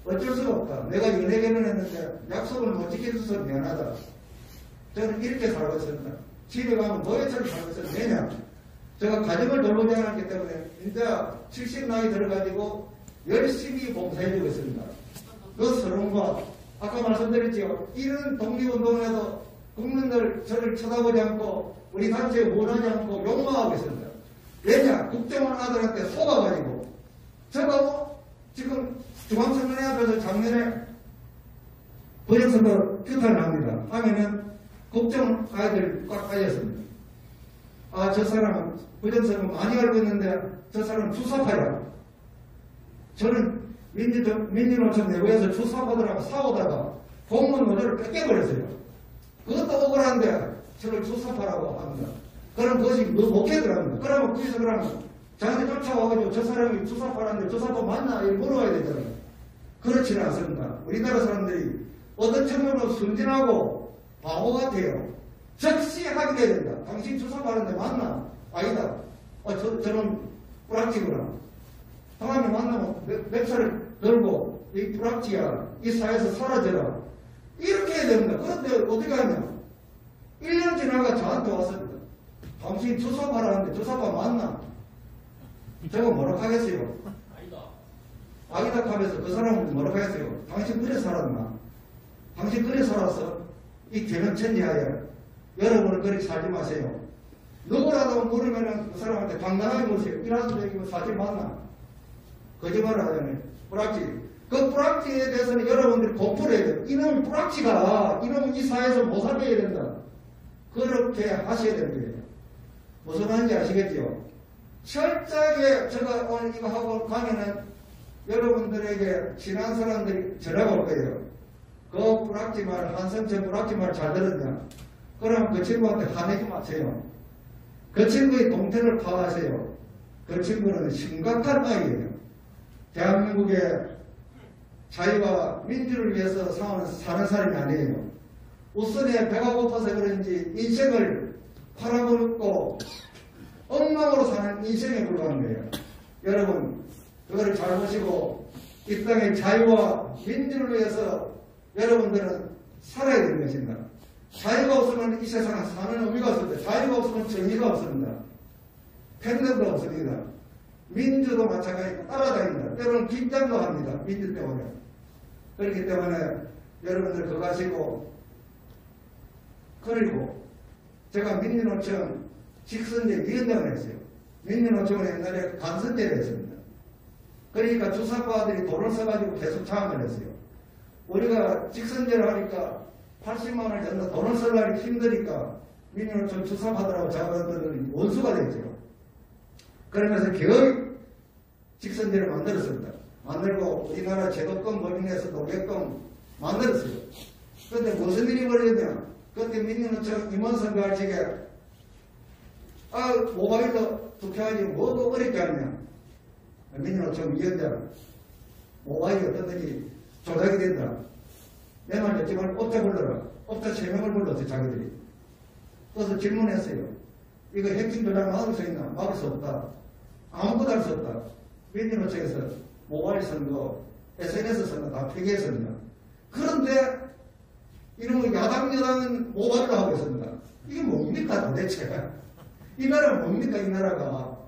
어쩔 수가 없다. 내가 연애 결혼했는데 약속을 못 지켜줘서 미안하다. 저는 이렇게 살고 있습니다. 집에 가면 노예처럼 살고 있습니다. 왜냐? 제가 가정을 돌보자기 때문에 이제 70 나이 들어가지고 열심히 봉사해주고 있습니다. 그 서론과 아까 말씀드렸죠. 이런 독립운동을 해도 국민들 저를 쳐다보지 않고 우리 단체에 원하지 않고 욕망하고 있습니다. 왜냐? 국정원 아들한테 속아가지고 제가 지금 중앙선거회 앞에서 작년에 부정선거 규탄을 합니다. 하면은 국정원 아이들 꽉 깔렸습니다. 아, 저 사람은 부정선거 많이 알고 있는데 저 사람은 주사파야. 저는 민주노총 내부에서 주사파들하고 싸우다가 공무원 노조를 뺏겨버렸어요. 그것도 억울한데 저를 주사파라고 합니다. 그럼 그것이 못 깨더랍니다. 그러면 거기서 그러면 자기들 쫓아와가지고 저 사람이 주사파라는데 주사파 맞나? 이렇게 물어봐야 되잖아요. 그렇지는 않습니다. 우리나라 사람들이 어떤 측면으로 순진하고 바보 같아요. 즉시 하게 돼야 된다. 당신 주사파라는데 맞나? 아니다. 저는 뿌락지구나. 다음에 만나면 멱살을 들고 이 뿌락지야. 이 사회에서 사라져라. 이렇게 해야 됩니다. 그런데 어떻게 하냐? 1년 지나가 저한테 왔습니다. 당신 주사파라는데 주사파 맞나? 제가 뭐라고 하겠어요? 아니다 하면서 그 사람은 뭐라고 하겠어요? 당신 그래 살았나? 당신 그래 살았어? 이 개는 천지하에 여러분은 그렇게 살지 마세요. 누구라도 물으면 그 사람한테 당당하게 물으세요. 이라서 얘기면 사실 맞나? 거짓말을 하잖아요. 뿌락지. 그 뿌락지에 대해서는 여러분들이 공부를 해야 돼요. 이놈 뿌락지가 이놈은 이 사회에서 못 살게 해야 된다. 그렇게 하셔야 되는 거예요. 무슨 말인지 아시겠죠? 철저하게 제가 오늘 이거 하고 가면은 여러분들에게 친한 사람들이 전화가 올 거예요. 그 뿌락지 말, 한성철 뿌락지 말 잘 들었냐? 그럼 그 친구한테 화내지 마세요. 그 친구의 동태를 파악하세요. 그 친구는 심각한 아이예요. 대한민국의 자유와 민주를 위해서 사는 사람이 아니에요. 우선에 배가 고파서 그런지 인생을 팔아먹고 엉망으로 사는 인생에 불과한 거예요. 여러분, 그거를 잘 보시고 이 땅의 자유와 민주를 위해서 여러분들은 살아야 되는 것입니다. 자유가 없으면 이 세상에 사는 의미가 없습니다. 자유가 없으면 정의가 없습니다. 평등도 없습니다. 민주도 마찬가지로 따라다닙니다. 때로는 긴장도 합니다. 민주 때문에. 그렇기 때문에 여러분들 그거 하시고, 그리고 제가 민주노총 직선제 위원장을 했어요. 민주노총은 옛날에 간선제를 했습니다. 그러니까 주사파들이 돈을 써가지고 계속 장악을 했어요. 우리가 직선제를 하니까 80만원을 전다 돈을 쓰려니 힘드니까 민주노총 주사파들하고 자원들은 원수가 됐죠. 그러면서 겨우 직선제를 만들었습니다. 만들고 우리나라 제도권 법인에서 노계권 만들었어요. 그런데 무슨 일이 벌어졌냐? 그때 민주노총 임원선거할 적에 모바일로 투표하지 뭐가 어렵게 하냐? 민주노총 위원장 모바일이 어떻든지 조작이 된다. 내 말 듣지 말고 업자 불러라. 업자 3명을 불렀어요. 자기들이. 그래서 질문했어요. 이거 핵심 조작 막을 수 있나? 막을 수 없다. 아무것도 할 수 없다. 민주노총에서 모바일 선거, SNS 선거 다 폐기했습니다. 그런데 이놈의 야당은 모바일로 하고 있습니다. 이게 뭡니까 도대체? 이 나라가 뭡니까 이 나라가?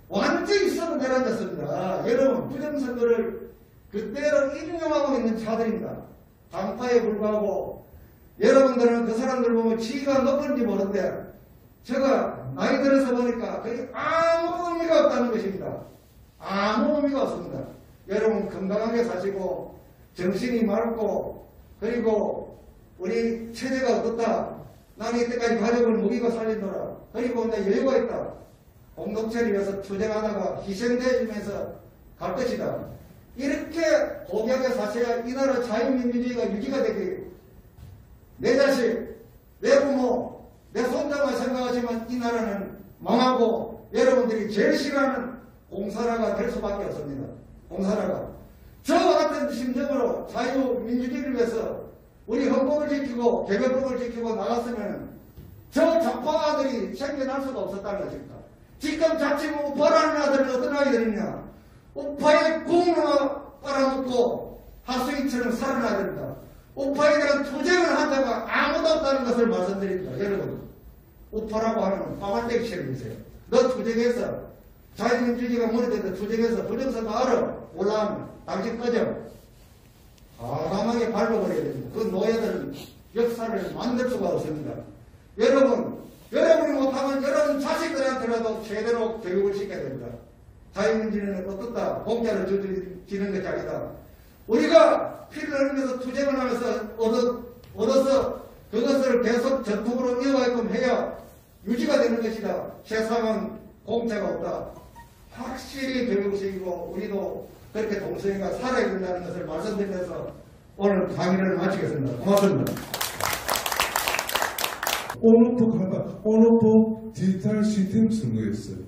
완전히 썩어 내려앉았습니다. 여러분 부정선거를 그대로 인용하고 있는 자들입니다. 당파에 불과하고 여러분들은 그 사람들 보면 지위가 높은지 모르는데 제가 나이 들어서 보니까 그게 아무 의미가 없다는 것입니다. 아무 의미가 없습니다. 여러분 건강하게 사시고 정신이 맑고 그리고 우리 체제가 어떻다. 나는 이때까지 가족을 먹이고 살린노라. 그리고 내 여유가 있다. 공동체를 위해서 투쟁하다가 희생되어주면서 갈 것이다. 이렇게 고귀하게 사셔야 이 나라 자유민주주의가 유지가 되기. 내 자식, 내 부모, 내 손자만 생각하지만 이 나라는 망하고 여러분들이 제일 싫어하는 공산화가 될 수밖에 없습니다. 공산화가. 저와 같은 심정으로 자유민주주의를 위해서 우리 헌법을 지키고 개별법을 지키고 나갔으면 저 좌파들이 생겨날 수가 없었다는 것입니다. 지금 자칫 우파라는 아들은 어떤 아이들이냐. 우파의 공로가 빨아먹고 하수인처럼 살아나야 됩니다. 우파에 대한 투쟁을 한다가 아무도 없다는 것을 말씀드립니다. 여러분 우파라고 하면 빠발대기 시험이세요. 너 투쟁해서 자유민주주의가 무너져도 투쟁해서 부정선거 알아. 올라오면 당신 꺼져. 과감하게 밟아버려야 됩니다. 그 노예들은 역사를 만들 수가 없습니다. 여러분이 못하면 여러분 자식들한테라도 제대로 교육을 시켜야 됩니다. 자유민주주의는 어떻다. 공짜로 주는 것이 아니다. 우리가 피를 흘리면서 투쟁을 하면서 얻어서 그것을 계속 전통으로 이어가게끔 해야 유지가 되는 것이다. 세상은 공짜가 없다. 확실히 교육을 시키고 우리도 그렇게 동성애가 살아야 된다는 것을 말씀드리면서 오늘 강의를 마치겠습니다. 고맙습니다. 온오프 디지털 시스템 선거였어요.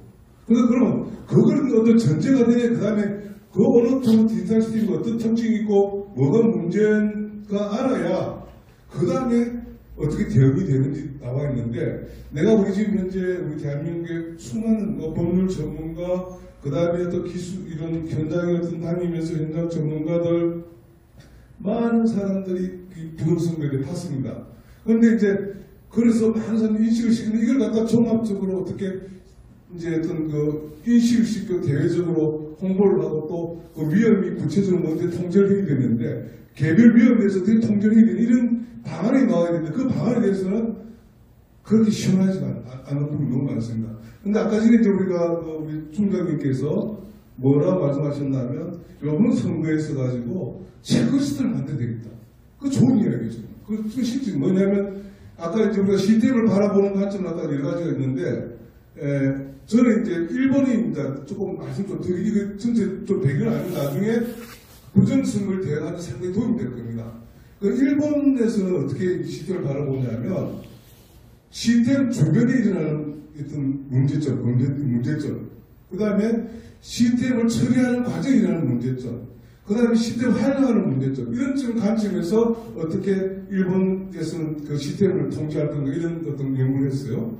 그러면 그걸 어떤 전제가 돼, 그 다음에 그 온오프 디지털 시스템이 어떤 특징이 있고 뭐가 문제가 알아야 그 다음에 어떻게 대응이 되는지 나와 있는데, 내가 우리 지금 현재 우리 대한민국의 수많은 법률 전문가, 그 다음에 또 기술, 이런 현장에 어떤 다니면서 현장 전문가들, 많은 사람들이 부동선거를 탔습니다. 그런데 이제, 그래서 많은 사람들이 인식을 시키는데, 이걸 갖다 종합적으로 어떻게 이제 어떤 그 인식을 시키고 대외적으로 홍보를 하고 또 그 위험이 구체적으로 뭔데 통제를 해야 되는데, 개별 위험에 대해서 어떻게 통제를 해야 되는 이런 방안이 나와야 되는데, 그 방안에 대해서는 그렇게 시원하지가 않은 부분이 너무 많습니다. 근데 아까 전에 이제 우리가 우리 총장님께서 뭐라고 말씀하셨냐면, 이번 선거에 써가지고 체크리스트를 만들어야 되겠다. 그거 좋은 이야기죠. 그 실제 뭐냐면, 아까 이제 우리가 시스템을 바라보는 관점은 아까 여러 가지가 있는데, 저는 이제 일본입니다. 조금 말씀 좀 드리고, 이거 전체 좀 배경을 알면 나중에 부정선거를 대응하는 데 상당히 도움이 될 겁니다. 그 일본에서는 어떻게 시스템을 바라보냐면, 시스템 주변에 일어나는 어떤 문제점, 그 다음에 시스템을 처리하는 과정에 일어나는 문제점, 그 다음에 시스템을 활용하는 문제점, 이런 점 관점에서 어떻게 일본에서는 그 시스템을 통제할 건가, 이런 어떤 연구를 했어요.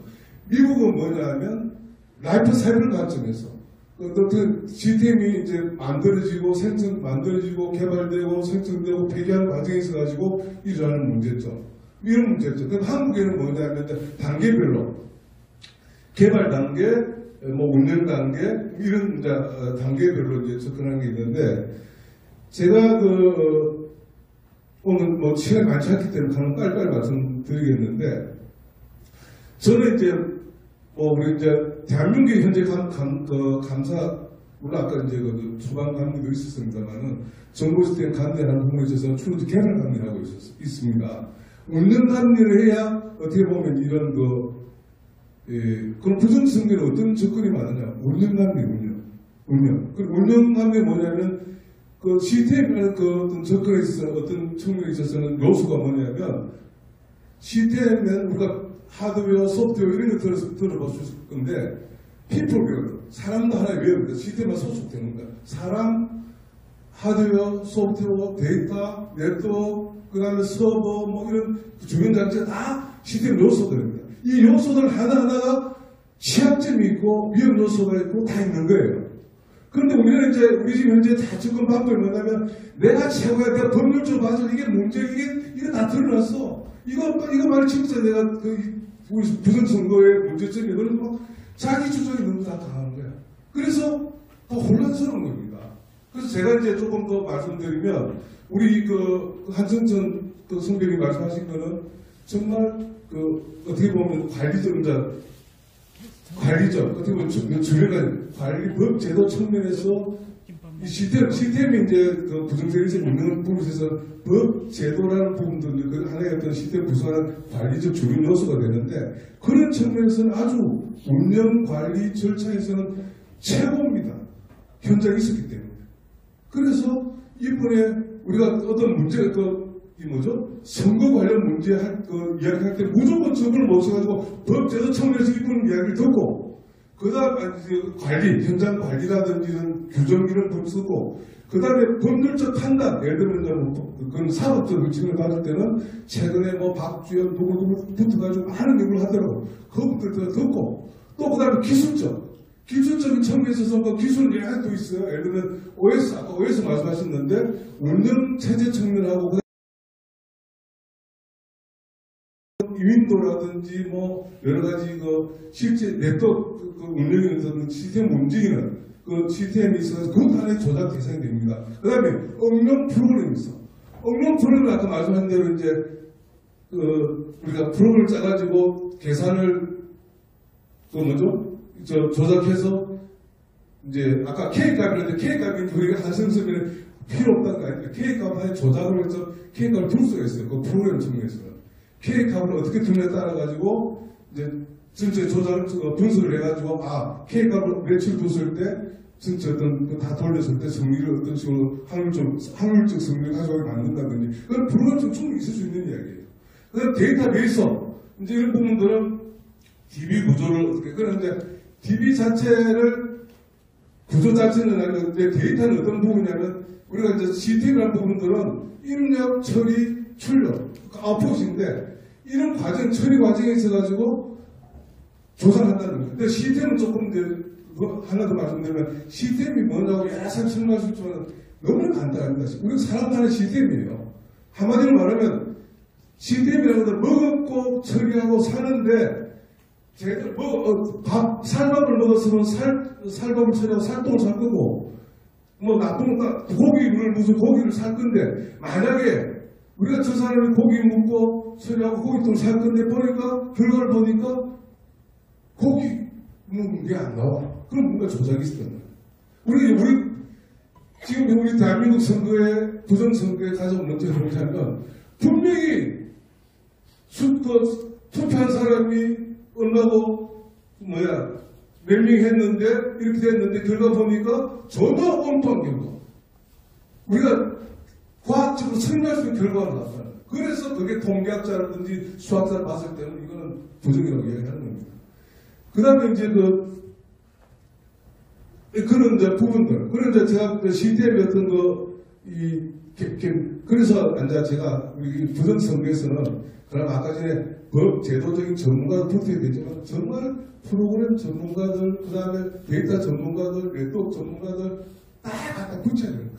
미국은 뭐냐 하면, 라이프 사이클 관점에서, 어떤 시스템이 이제 만들어지고, 개발되고, 생성되고, 폐기하는 과정에 있어가지고 일어나는 문제점. 이런 문제점. 그럼 한국에는 뭐냐 하면, 단계별로, 개발 단계, 운영 단계, 이런 단계별로 이제 접근하는 게 있는데, 제가 오늘 시간이 많지 않기 때문에 가는 빨리빨리 말씀드리겠는데, 저는 이제, 우리 이제, 대한민국의 현재 감사, 물론 아까 이제 수반 감리도 있었습니다만은, 정보 시스템 감리하는 부분에 있어서 주로 개발 감리를 하고 있습니다. 운영 감리를 해야 어떻게 보면 이런 그럼 부정선거는 어떤 접근이 많으냐? 운영 감리, 운영. 그 운영 감리 뭐냐면, 그 시스템에 어떤 접근에 있어서, 어떤 측면에 있어서는 요소가 뭐냐면, 시스템은 우리가 하드웨어, 소프트웨어 이런 거 들어봤을 건데, 피플웨어, 사람도 하나의 웨어입니다. 시스템에 소속되는 거야. 사람, 하드웨어, 소프트웨어, 데이터, 네트워크, 그 다음에 서버, 이런 주변 장치가 다 시스템 요소들입니다. 이 요소들 하나하나가 취약점이 있고, 위험 요소가 있고, 다 있는 거예요. 그런데 우리는 이제, 우리 지금 현재 다 접근 방법이 뭐냐면, 내가 최고야, 내가 법률적으로 봐서 이게 문제, 이게 다 드러났어. 이거 말 진짜 내가 우리 부정선거의 문제점이, 그래서 자기 주장이 너무 다 강한 거야. 그래서 더 혼란스러운 겁니다. 그래서 제가 이제 조금 더 말씀드리면, 우리 한승천 선배님이 말씀하신 거는 정말 어떻게 보면 관리적, 어떻게 보면 주변 관리법 제도 측면에서 이 시스템이 이제 부정세에서 있는 부분에서 법 제도라는 부분도 그 하나의 어떤 시스템 구성하는 관리적 주요 요소가 되는데, 그런 측면에서는 아주 운영 관리 절차에서는 최고입니다. 현장에 있었기 때문에. 그래서 이번에 우리가 어떤 문제, 선거 관련 문제 이야기할 때 무조건 처벌을 못 써가지고 법 제도 측면에서 이번 이야기를 듣고, 그 다음에 관리, 현장 관리라든지 이런 규정 이런 법 쓰고, 그 다음에 법률적 판단, 예를 들면 그건 사법적 의심을 받을 때는 최근에 박주현 누구 붙어가지고 많은 연구를 하더라고. 그것부터 듣고, 또 그 다음에 기술적인 측면에서 있어서 기술 예산도 있어요. 예를 들면 OS, 아까 OS 말씀하셨는데, 운영 체제 측면하고 이민도라든지 여러 가지 실제 네트워크 운영에서는 시스템 움직이는 시스템이 있어서 그것 안에 조작 대상이 됩니다. 그 다음에 응용 프로그램이 있어. 응용 프로그램을 아까 말씀한 대로 이제 우리가 프로그램을 짜가지고 계산을 조작해서 이제 아까 K값이라는데 K값이 우리가 한승수면 필요 없다는 거 아닙니까? K값 안에 조작을 해서 K값을 둘 수가 있어요. 그 프로그램 측면에서는. K값을 어떻게 두느냐에 따라가지고, 이제, 전체 조작을, 분석을 해가지고, K값을 며칠 뒀을 때, 전체 다 돌렸을 때 승리를 어떤 식으로 확률적 승리를 가져가게 만든다든지, 그런 프로그램 충분히 있을 수 있는 이야기예요. 그 다음 데이터베이스, 이제 이런 부분들은 DB 구조를 어떻게, 그런데 DB 자체를, 구조 자체는 아니는데 데이터는 어떤 부분이냐면, 우리가 이제 시스템이라는 부분들은 입력, 처리, 출력, 아웃풋인데, 이런 처리 과정에 있어가지고 조사한다는 거예요. 근데 시스템은 조금 이제, 하나 더 말씀드리면, 시스템이 뭐냐고 여러 사람 설명할 수 있지만, 너무나 간단합니다. 우리가 사람만의 시스템이에요. 한마디로 말하면, 시스템이라는 것은 먹고 처리하고 사는데, 살밥을 먹었으면 살밥을 처리하고 살똥을 살 거고, 고기를 무슨 고기를 살 건데, 만약에 우리가 저 사람이 고기 먹고 처리하고 고기똥을 살 건데 결과를 보니까 고기 먹는 게 안 나와. 그럼 뭔가 조작이 있었던 거예요. 지금 우리 대한민국 선거에, 부정선거에 가장 먼저 해보자면, 분명히 투표한 사람이 얼마고, 몇 명이 했는데, 이렇게 됐는데, 결과 보니까 전혀 엉뚱한 결과. 우리가 과학적으로 설명할 수 있는 결과가 나왔다는 거예요. 그래서 그게 통계학자라든지 수학자를 봤을 때는 이거는 부정이라고 이야기하는 겁니다. 그 다음에 이제 그런 이제 부분들. 그런 이제 제가 시스템의 어떤 그래서 이제 제가 우리 부정선거에서는 그럼 아까 전에 법 제도적인 전문가도 붙어야 되지만 정말 프로그램 전문가들, 그 다음에 데이터 전문가들, 네트워크 전문가들 다 갖다 붙여야 돼요.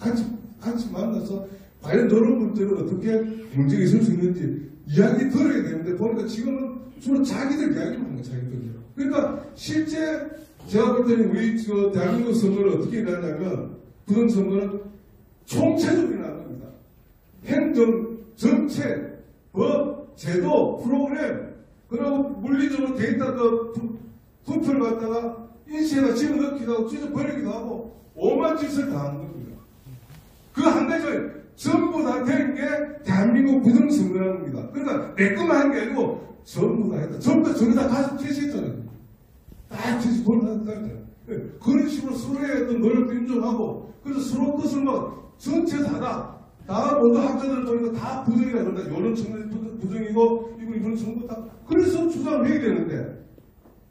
같이 만나서 과연 저런 문제를 어떻게 문제가 있을 수 있는지 이야기 들어야 되는데 보니까 지금은 주로 자기들 이야기만 하는 거예요. 자기들이요. 그러니까 실제 제가 볼 때는 우리 대한민국 선거를 어떻게 일하냐면 부정선거는 총체적으로 일하는 겁니다. 행정, 정책, 법, 제도, 프로그램, 그리고 물리적으로 데이터 투표를 갖다가 인쇄에다 집어넣기도 하고 찢어버리기도 하고 오만 짓을 다 하는 겁니다. 그 한 가지 전부 다 된 게 대한민국 부정선거라는 겁니다. 그러니까 내 것만 한 게 아니고 전부 다 했다. 전부 다 저기다 가서 퇴시했잖아요. 다 퇴시 돌아갔잖아요. 그런 식으로 서로의 어떤 노력도 인정하고 그래서 서로 것을 전체 다 모든 학자들 보니까 다 부정이라 그런다. 요런 측면이 부정이고 이분 전부 다 그래서 주장을 해야 되는데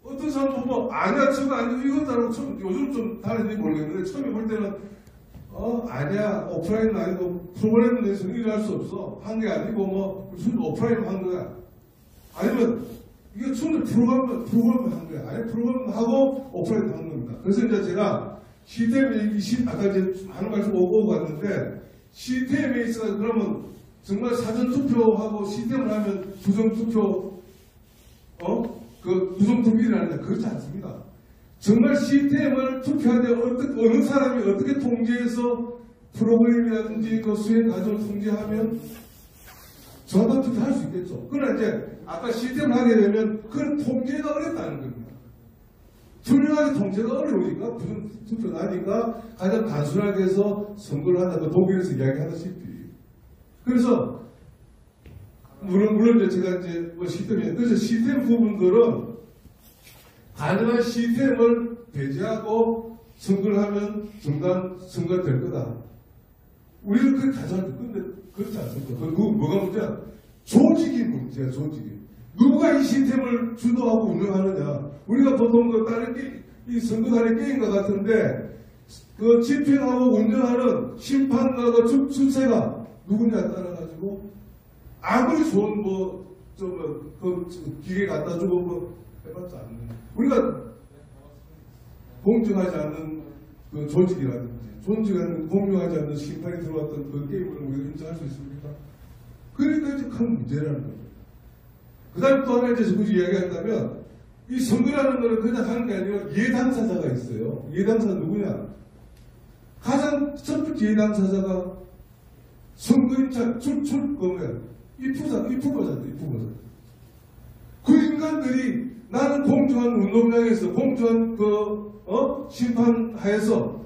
어떤 사람 보면 아니야 저거 아니고 이거다라고 요즘 좀 다른지 모르겠는데 처음에 볼 때는 아니야 오프라인은 아니고 프로그램 내에서는 일을 할 수 없어 한 게 아니고 무슨 오프라인 한 거야 아니면 이게 처음에 프로그램 한 거야 아니 프로그램 하고 오프라인 한 겁니다. 그래서 이제 제가 시스템에 아까 이제 하는 말씀 오고 갔는데 시스템에 있어서 그러면 정말 사전 투표하고 시스템을 하면 부정 투표 부정 투표를 하는데 그렇지 않습니다. 정말 시스템을 투표하는데 어느 사람이 어떻게 통제해서 프로그램이라든지 그 수행 과정을 통제하면 정답 투표할 수 있겠죠. 그러나 이제 아까 시스템을 하게 되면 그런 통제가 어렵다는 겁니다. 투명하게 통제가 어려우니까 무슨 투표를 하니까 가장 단순하게 해서 선거를 한다. 그 독일에서 이야기하다시피. 그래서 물론 이제 제가 이제 뭐 시스템이에요. 그래서 시스템 부분들은 가능한 시스템을 배제하고 선거를 하면 정당 선거가 될 거다. 우리는 그렇게 가져왔는데, 근데 그렇지 않습니다. 그 뭐가 문제야? 조직이 문제야, 조직이. 누가 이 시스템을 주도하고 운영하느냐. 우리가 보통 그 다른 이 선거단의 게임과 같은데, 그 집행하고 운영하는 심판과 그 주체가 누구냐에 따라가지고, 아무리 좋은 기계 갖다 주고 해봤자 안 돼. 우리가 공정하지 않는 그 조직이라든지, 공정하지 않는 심판이 들어왔던 그 게임을 우리가 인정할 수 있습니까? 그러니까 이제 큰 문제라는 겁니다. 그 다음에 또 하나 이제 굳이 이야기한다면, 이 선거라는 거는 그냥 하는 게 아니라 예당사자가 있어요. 예당사자 누구냐? 가장 첫 번째 예당사자가 선거인차 입후보자죠. 그 인간들이 나는 공정한 운동장에서 공정한 심판하에서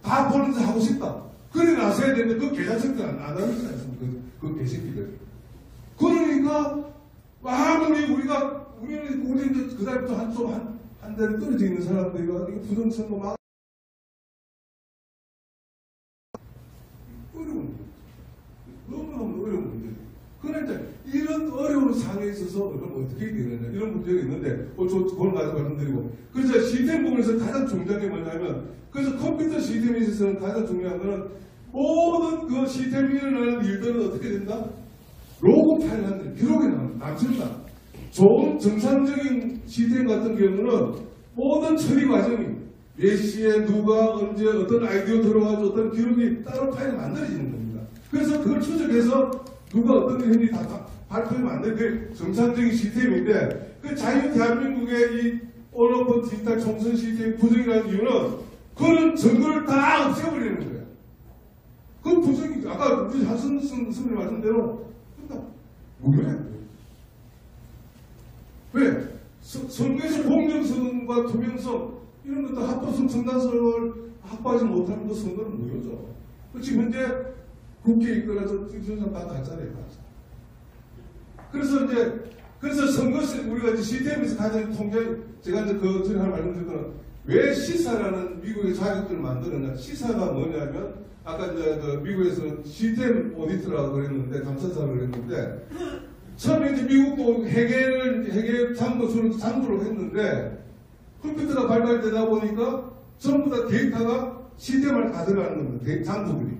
다 보는 데 하고 싶다. 그래 나서야 되는데 그 개자식들 안 하는 거지 않습니까? 그 개새끼들. 그러니까 아무리 우리는 그 다음부터 한 대를 떨어져 있는 사람들이 와서 부정선거 막 어려운 문제. 너무너무 어려운 문제. 그런데 이런 어려운 상황에 있어서 그럼 어떻게 되느냐 이런 문제가 있는데 그걸 가지고 말씀드리고 그래서 시스템 부분에서 가장 중요한 게 뭐냐면 그래서 컴퓨터 시스템에 있어서는 가장 중요한 거는 모든 그 시스템이 일어나는 일들은 어떻게 된다? 로그 파일을 기록에 남습니다. 좋은 정상적인 시스템 같은 경우는 모든 처리 과정이 몇 시에 누가 언제 어떤 아이디어 들어가서 어떤 기록이 따로 파일이 만들어지는 겁니다. 그래서 그걸 추적해서 누가 어떤 일 했는지 다 발표를 만드는 게 정상적인 시스템인데 그 자유 대한민국의 이 온오프 디지털 총선 시스템 부정이라는 이유는 그런 증거를 다 없애버리는 거예요. 그 부정이죠. 아까 우리 한승 선생님 말씀대로 그러니까 뭐야? 왜? 선거에서 공정성과 투명성 이런 것도 합법성 정당성을 확보하지 못하는 그 선거는 무효죠. 지금 현재 국회에 이끌어서 지금 다 가짜래요. 그래서 선거시 우리가 이제 시스템에서 가장 제가 이제 그 전에 한 말씀드린 거는 왜 시사라는 미국의 자격들을 만드느냐. 시사가 뭐냐면 아까 이제 그 미국에서는 시스템 오디터라고 그랬는데 감사사를 그랬는데 처음에 이제 미국도 회계 장부를 했는데 컴퓨터가 발달되다 보니까 전부 다 데이터가 시스템을 다 들어가는 겁니다. 장부들이.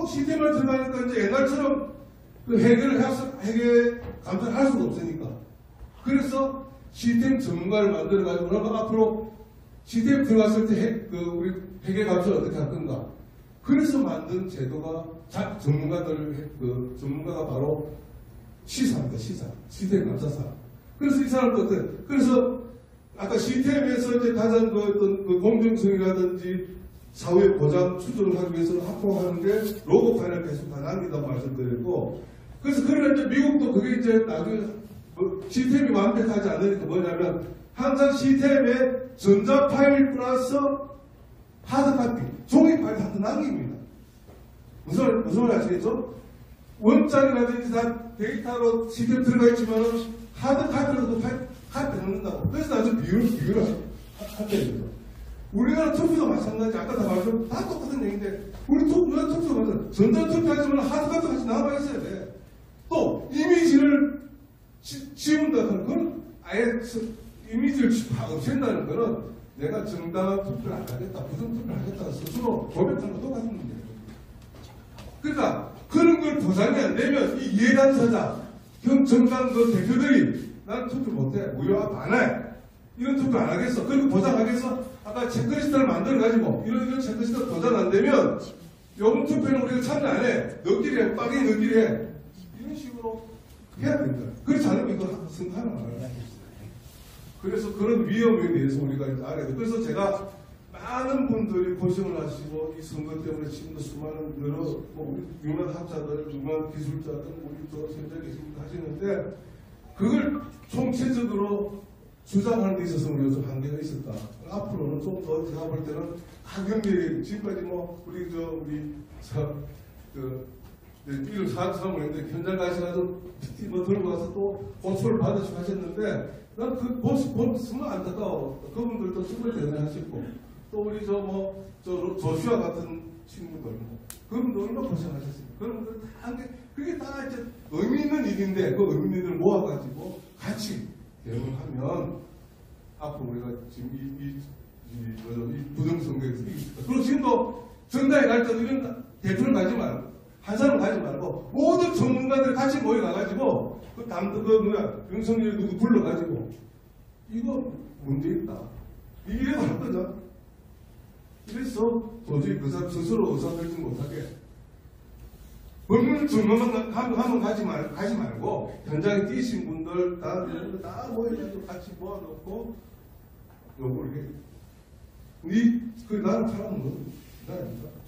시스템을 들어가니까 이제 옛날처럼 그 회계 감사를 할 수가 없으니까. 그래서 시스템 전문가를 만들어가지고 그러면 앞으로 시스템 들어갔을 때 우리 회계 감사를 어떻게 할 건가. 그래서 만든 제도가 전문가가 바로 시사입니다. 시스템 감사사. 그래서 이 사람도 어때요? 그래서 아까 시스템에서 이제 가장 어떤 공정성이라든지 사회 보장 추정을 하기 위해서는 확보하는 게 로고 파일을 계속 가능합니다고 말씀드렸고, 그래서 그러나 이제 미국도 그게 이제 나중에 시스템이 완벽하지 않으니까 뭐냐면 항상 시스템에 전자 파일 플러스 하드 카피, 종이 파일 다 남깁니다. 무슨 말 아시겠죠? 원장이라든지 다 데이터로 시스템 들어가 있지만 하드 카피로도 카피 넣는다고. 그래서 나중에 비율을 한다는 거죠. 우리나라 투표도 마찬가지. 아까 다 말씀 다 똑같은 얘기인데 우리나라 투표도 마찬가지. 전자 투표하지만 하드 카피 같이 남아 있어야 돼. 또 이미지를 지운다 하는 건 아예 이미지를 없앤다는 거는 내가 정당한 투표를 안 하겠다, 부정 투표를 하겠다 스스로 고백하는 거 똑같은 문제예요. 그러니까 그런 걸 보장이 안 되면 이 예단사자, 정당 그 대표들이 난 투표 못해, 무효화 안 해, 이런 투표 안 하겠어, 그리고 보장하겠어. 아까 체크리스트를 만들어가지고 이런 체크리스트 보장 안 되면 요번 투표는 우리가 참여 안 해, 너끼리 해, 빠르게 너끼리 해, 이런 식으로 해야 됩니다. 그렇지 않으면 이거 선거하는 거예요. 그래서 그런 위험에 대해서 우리가 이제 알아야 돼. 그래서 제가 많은 분들이 고생을 하시고 이 선거 때문에 지금도 수많은 여러 뭐 유명 학자들, 유명 기술자들, 우리 저 현장에 계신 분들 하시는데 그걸 총체적으로 주장하는 데 있어서는 좀 한계가 있었다. 앞으로는 좀 더 제가 볼 때는 강경하게 지금까지 뭐 우리 이런 사업을 했는데 현장 가셔가지고 PT 뭐 들고 가서 또 고초를 받으시고 하셨는데 난 그 보면 안타까워. 그분들도 정말 대단하셨고 또 우리 조슈아 같은 친구들 그분도 얼마나 고생하셨어요. 그런 분들 다 그게 다 이제 의미 있는 일인데 그 의미 있는 일을 모아가지고 같이 대응을 하면 앞으로 우리가 지금 이 부정선거에서 이깁니다. 그리고 지금도 정당에 갈 때도 이런 대표를 가지 말고 한 사람 가지 말고 모든 전문가들 같이 모여가가지고 윤석열 누구 불러가지고 이거 문제 있다. 이래도 할 거죠. 그래서 도저히 그 사람 스스로 의사결정 못하게 법률 전문가만 한번 가지 말고 현장에 뛰신 분들 다 모여가지고 같이 모아놓고 요구를 해. 나는 사람은 뭐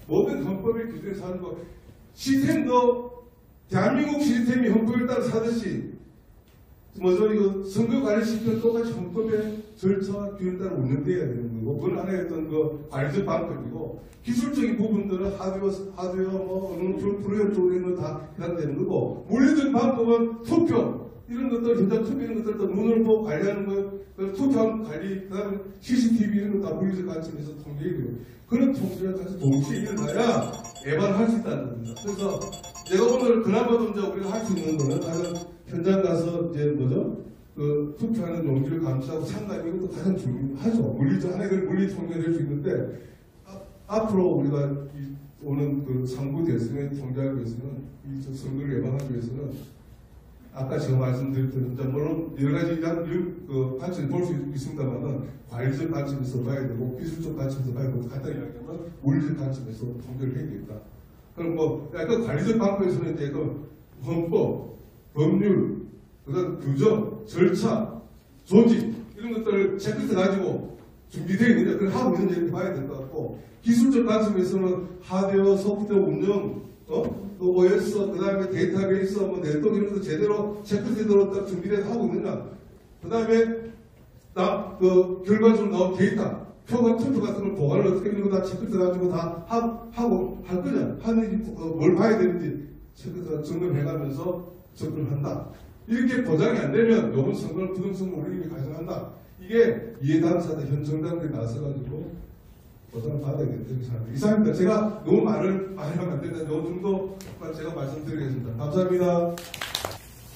모든 헌법의 기준에 사는 거 시스템도 대한민국 시스템이 헌법에 따라 사듯이 이거 선거 관리 시스템 똑같이 헌법의 절차와 규율에 따라 운영돼야 되는 거고 그건 하나의 어떤 관리적 방법이고 기술적인 부분들은 하드웨어 어느 프로그램 쪽에는 다 해당되는 거고 물리적 방법은 투표 이런 것들 현장 투표 이런 것들 눈을 보고 관리하는 거 투표하는 관리 그다음에 CCTV 이런 거 다 물리적 관점에서 통제해요. 그런 통제가 동시에 일어나야 예방을 할 수 있다는 겁니다. 그래서 내가 오늘 그나마도 이제 우리가 할 수 있는 거는 가장 현장 가서 이제 투표하는 용지를 감시하고 참가하는 것도 가장 중요하죠. 물리적 하나의 물리 통제가 될 수 있는데 앞으로 우리가 오는 그 상부 대선에 통제하기 위해서는 이 선거를 예방하기 위해서는 아까 제가 말씀드렸던 물론 여러 가지 관점을 볼 수 있습니다만은 관리적 관점에서 봐야 되고 기술적 관점에서 봐야 되고 간단히 이야기하면 물리적 관점에서 통제를 해야 되겠다. 그럼 약간 관리적 방법에서는 이제 헌법, 법률, 그다음 규정, 절차, 조직 이런 것들을 체크해서 가지고 준비되어 있는데 그걸 하고 있는지 이렇게 봐야 될 것 같고 기술적 관점에서는 하드웨어, 소프트웨어 운영, OS, 그 다음에 데이터베이스, 네트워크 이런 것도 제대로 체크되도록 딱 준비를 하고 있느냐. 그 다음에 결과적으로 나온 데이터, 표가 투표 같은 걸 보관을 어떻게 이런 거 다 체크해가지고 다 하고 할 거냐. 하는지, 뭘 봐야 되는지 체크해서 점검해가면서 접근을 한다. 이렇게 보장이 안 되면 요번 선거를 부정선거 우리님이 가져간다. 이게 이해당사자 현 정당들이 나서가지고 보장을 받아야 된다고 생각합니다. 이상입니다. 제가 너무 말을 많이 하면 안 된다. 요 정도만 제가 말씀드리겠습니다. 감사합니다.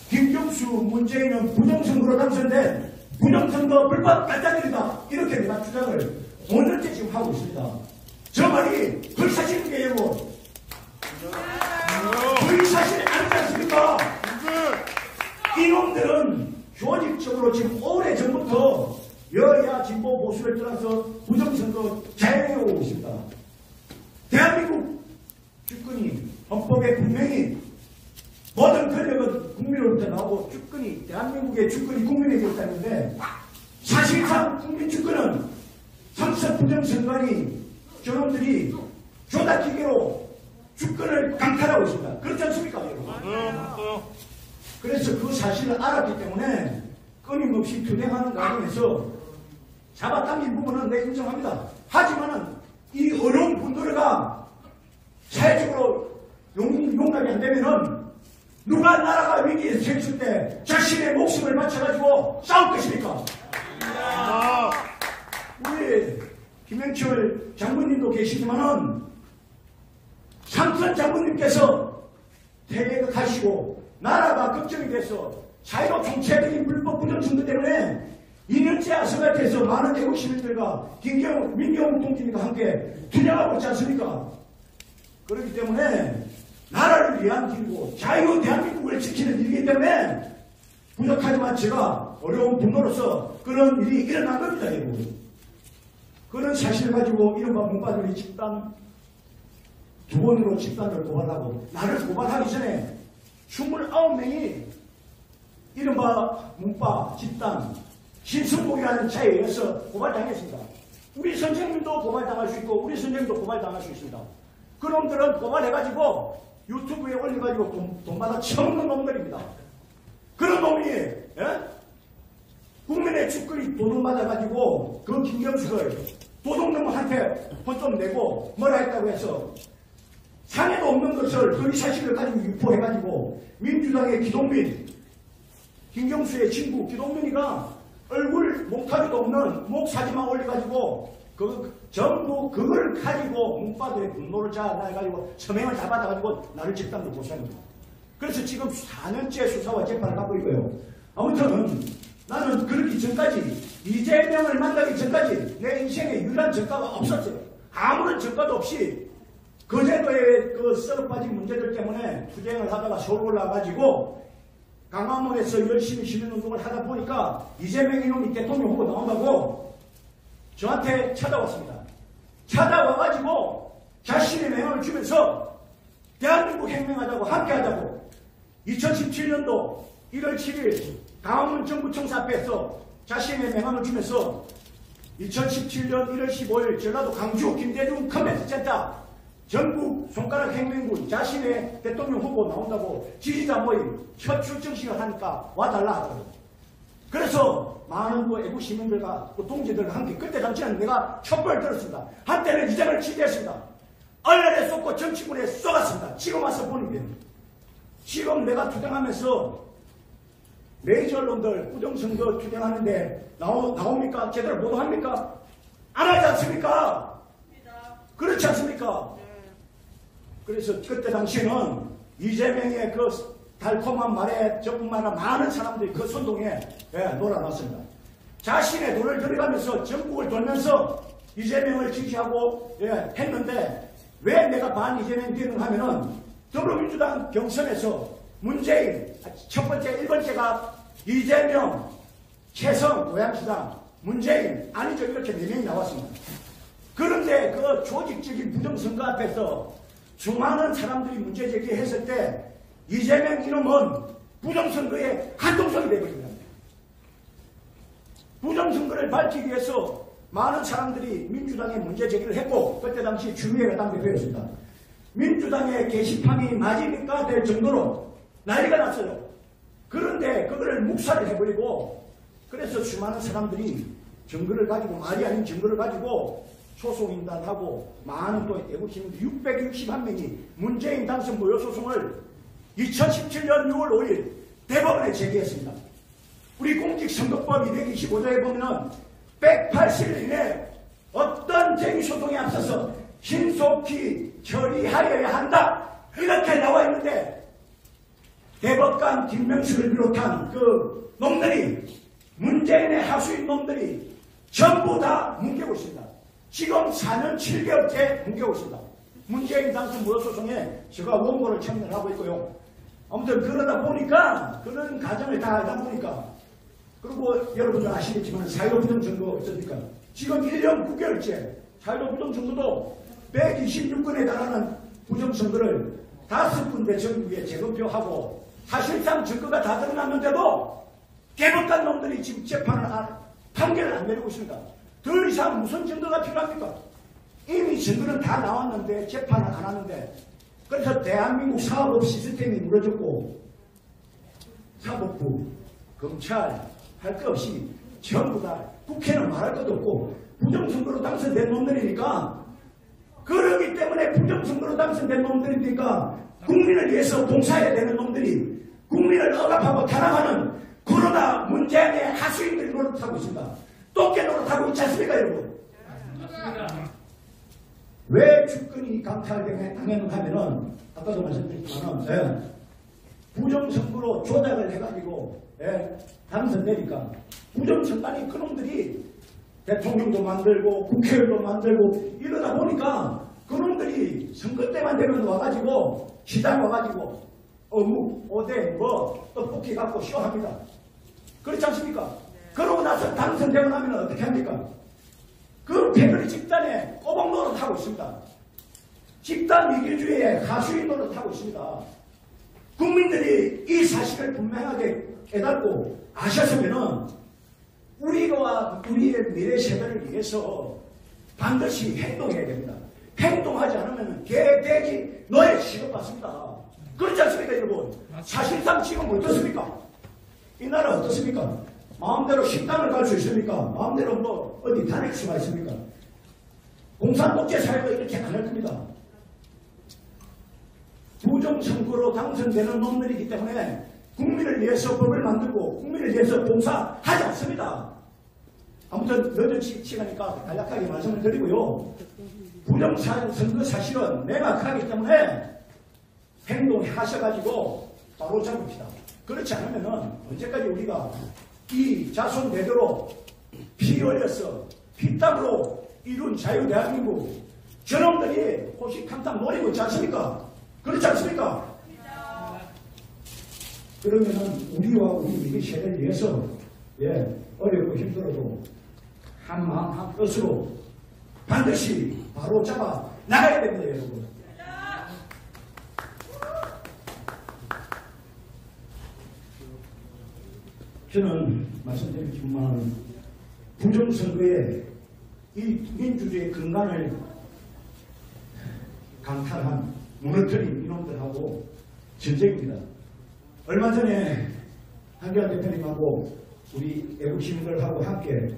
김경수, 문재인은 부정선거로 당선된 부정선거 불법 간단들이다. 이렇게 내가 주장을 5년째 지금 하고 있습니다. 저 말이 불사실인 게 여러분. 불사실 아니지 않습니까? 이놈들은 조직적으로 지금 오래전부터 여야 진보 보수를 떠나서 부정선거 자행해오고 있습니다. 대한민국 주권이 헌법에 분명히 모든 권력은 국민으로부터 나오고 주권이 대한민국의 주권이 국민에게 있다는데 사실상 국민 주권은 상습 부정선관위 저놈들이 조작기계로 주권을 강탈하고 있습니다. 그렇지 않습니까? 그래서 그 사실을 알았기 때문에 끊임없이 투쟁하는 과정에서 잡아당긴 부분은 내 인정합니다. 하지만은 이 어려운 분들과 사회적으로 용납이 안 되면은 누가 나라가 위기에 처했을 때 자신의 목숨을 바쳐가지고 싸울 것입니까? 우리 김영철 장군님도 계시지만은 삼선 장군님께서 태계가 가시고 나라가 걱정이 돼서 자유로 총체적인 불법 부정선거 때문에 2년째 아스팔트에서 많은 애국 시민들과 민경욱 동지님과 함께 투쟁하고 있지 않습니까? 그렇기 때문에 나라를 위한 길이고 자유 대한민국을 지키는 일이기 때문에 부족하지만 제가 어려운 분노로서 그런 일이 일어난 겁니다. 여러분. 그런 사실을 가지고 이른바 문바들이 집단 두 번으로 집단을 고발하고 나를 고발하기 전에 29명이 이른바 문바 집단 신승복이라는 차에 의해서 고발당했습니다. 우리 선생님도 고발당할 수 있고 우리 선생님도 고발당할 수 있습니다. 그놈들은 고발해가지고 유튜브에 올려가지고 돈 받아 처먹는 놈들입니다. 그런 놈이 국민의 주권이 도둑맞아가지고 그 김경수를 도둑놈한테 돈 좀 내고 뭐라 했다고 해서 상해도 없는 것을 그 사실을 가지고 유포해가지고 민주당의 기동민, 김경수의 친구 기동민이가 얼굴 목타기도 없는 목 사진만 올려가지고 전부 그걸 가지고 문바들의 분노를 자아가지고 서명을 다 받아가지고 나를 집단으로 고소합니다. 그래서 지금 4년째 수사와 재판을 받고 있고요. 아무튼 나는 그러기 전까지 이재명을 만나기 전까지 내 인생에 유일한 전과가 없었어요. 아무런 전과도 없이 거제도의 그 썩어 빠진 문제들 때문에 투쟁을 하다가 서울 올라가지고 강화문에서 열심히 시민운동을 하다 보니까 이재명 이놈이 대통령 후보 나온다고 저한테 찾아왔습니다. 찾아와가지고 자신의 명함을 주면서 대한민국 혁명하자고 함께하자고 2017년도 1월 7일 강화문 정부청사 앞에서 자신의 명함을 주면서 2017년 1월 15일 전라도 강주 김대중 컨벤션 센터 전국 손가락 혁명군 자신의 대통령 후보 나온다고 지지자 모임 첫 출정식을 하니까 와달라 하더라고요. 그래서 많은 그 애국 시민들과 그 동지들과 함께 그때 당시에는 내가 촛불을 들었습니다. 한때는 이재명을 지지했습니다. 언론에 쏟고 정치군에 쏘았습니다. 지금 와서 보는데 지금 내가 투쟁하면서 메이저 언론들 부정선거 투쟁하는데 나옵니까? 제대로 보도합니까? 안 하지 않습니까? 그렇지 않습니까? 그래서 그때 당시에는 이재명의 그 달콤한 말에 저뿐만 아니라 많은 사람들이 그 선동에 놀아놨습니다. 자신의 돈을 들여가면서 전국을 돌면서 이재명을 지지하고 했는데 왜 내가 반 이재명 되는 하면은 더불어민주당 경선에서 문재인 첫 번째 1번째가 이재명, 최성 고양시장, 문재인 아니죠 이렇게 4명이 나왔습니다. 그런데 그 조직적인 부정선거 앞에서 수많은 사람들이 문제 제기했을 때 이재명 이놈은 부정선거에 한동성이 되어버립니다. 부정선거를 밝히기 위해서 많은 사람들이 민주당에 문제 제기를 했고 그때 당시 추미애가 당대표였습니다. 민주당의 게시판이 맞으니까 될 정도로 난리가 났어요. 그런데 그거를 묵살을 해버리고 그래서 수많은 사람들이 증거를 가지고 말이 아닌 증거를 가지고 소송인단하고 많은 또 애국시민들 661명이 문재인 당선 무효 소송을 2017년 6월 5일 대법원에 제기했습니다. 우리 공직선거법 225조에 보면은 180일 이내 어떤 쟁의소송에 앞서서 신속히 처리하여야 한다 이렇게 나와 있는데 대법관 김명수를 비롯한 그 놈들이 문재인의 하수인 놈들이 전부 다 뭉개고 있습니다. 지금 4년 7개월째 뭉개고 있습니다. 문재인 당선 무효 소송에 제가 원고를 참여를 하고 있고요. 아무튼 그러다 보니까 그런 과정을 다 하다 보니까 그리고 여러분들 아시겠지만 4.15 부정선거 어떻습니까? 지금 1년 9개월째 4.15 부정선거도 126건에 달하는 부정선거를 5군데 전국에 재검표하고 사실상 증거가 다 드러났는데도 대법관 놈들이 지금 판결을 안 내리고 있습니다. 더 이상 무슨 증거가 필요합니까? 이미 증거는 다 나왔는데 재판을 안 하는데 그래서 대한민국 사법 시스템이 무너졌고 사법부, 검찰 할 것 없이 전부 다 국회는 말할 것도 없고 부정선거로 당선된 놈들이니까 그러기 때문에 부정선거로 당선된 놈들이니까 국민을 위해서 봉사해야 되는 놈들이 국민을 억압하고 탄압하는 코로나 문재인의 하수인들이 노릇하고 있습니다. 똑개 노릇하고 있지 않습니까 여러분? 왜 주권이 강탈당했는가 하면은 아까도 말씀드렸지만은 부정선거로 조작을 해가지고 당선되니까 부정선거니 그놈들이 대통령도 만들고 국회의원도 만들고 이러다 보니까 그놈들이 선거 때만 되면 와가지고 시장 와가지고 어묵, 오뎅, 뭐 떡볶이 갖고 쇼합니다. 그렇지 않습니까? 그러고 나서 당선되고 나면 어떻게 합니까? 그 패거리 집단에 꼬박 노릇하고 있습니다. 집단 위기주의에 하수인 노릇하고 있습니다. 국민들이 이 사실을 분명하게 깨닫고 아셨으면은 우리의 미래 세대를 위해서 반드시 행동해야 됩니다. 행동하지 않으면 개, 돼지, 너의 취급받습니다. 그렇지 않습니까, 여러분? 사실상 지금 어떻습니까? 이 나라 어떻습니까? 마음대로 식당을 갈 수 있습니까? 마음대로 뭐 어디 다닐 수가 있습니까? 공산독재 사회가 이렇게 안 할 겁니다. 부정선거로 당선되는 놈들이기 때문에 국민을 위해서 법을 만들고 국민을 위해서 봉사하지 않습니다. 아무튼 늦은 시간이니까 간략하게 말씀을 드리고요. 부정선거 사실은 명확하기 때문에 행동하셔가지고 바로 잡읍시다. 그렇지 않으면 언제까지 우리가 이 자손 대대로 피 흘려서 피땀으로 이룬 자유 대한민국 저놈들이 호시탐탐 노리고 있지 않습니까? 그렇지 않습니까? 그러면은 우리와 우리 미래 세대를 위해서 어렵고 힘들어도 한 마음 한 뜻으로 반드시 바로 잡아 나가야 됩니다, 여러분. 저는 말씀드리지만 부정선거에 이 민주주의의 근간을 강탈한 무너뜨린 이놈들하고 전쟁입니다. 얼마 전에 한기환 대표님하고 우리 애국 시민들하고 함께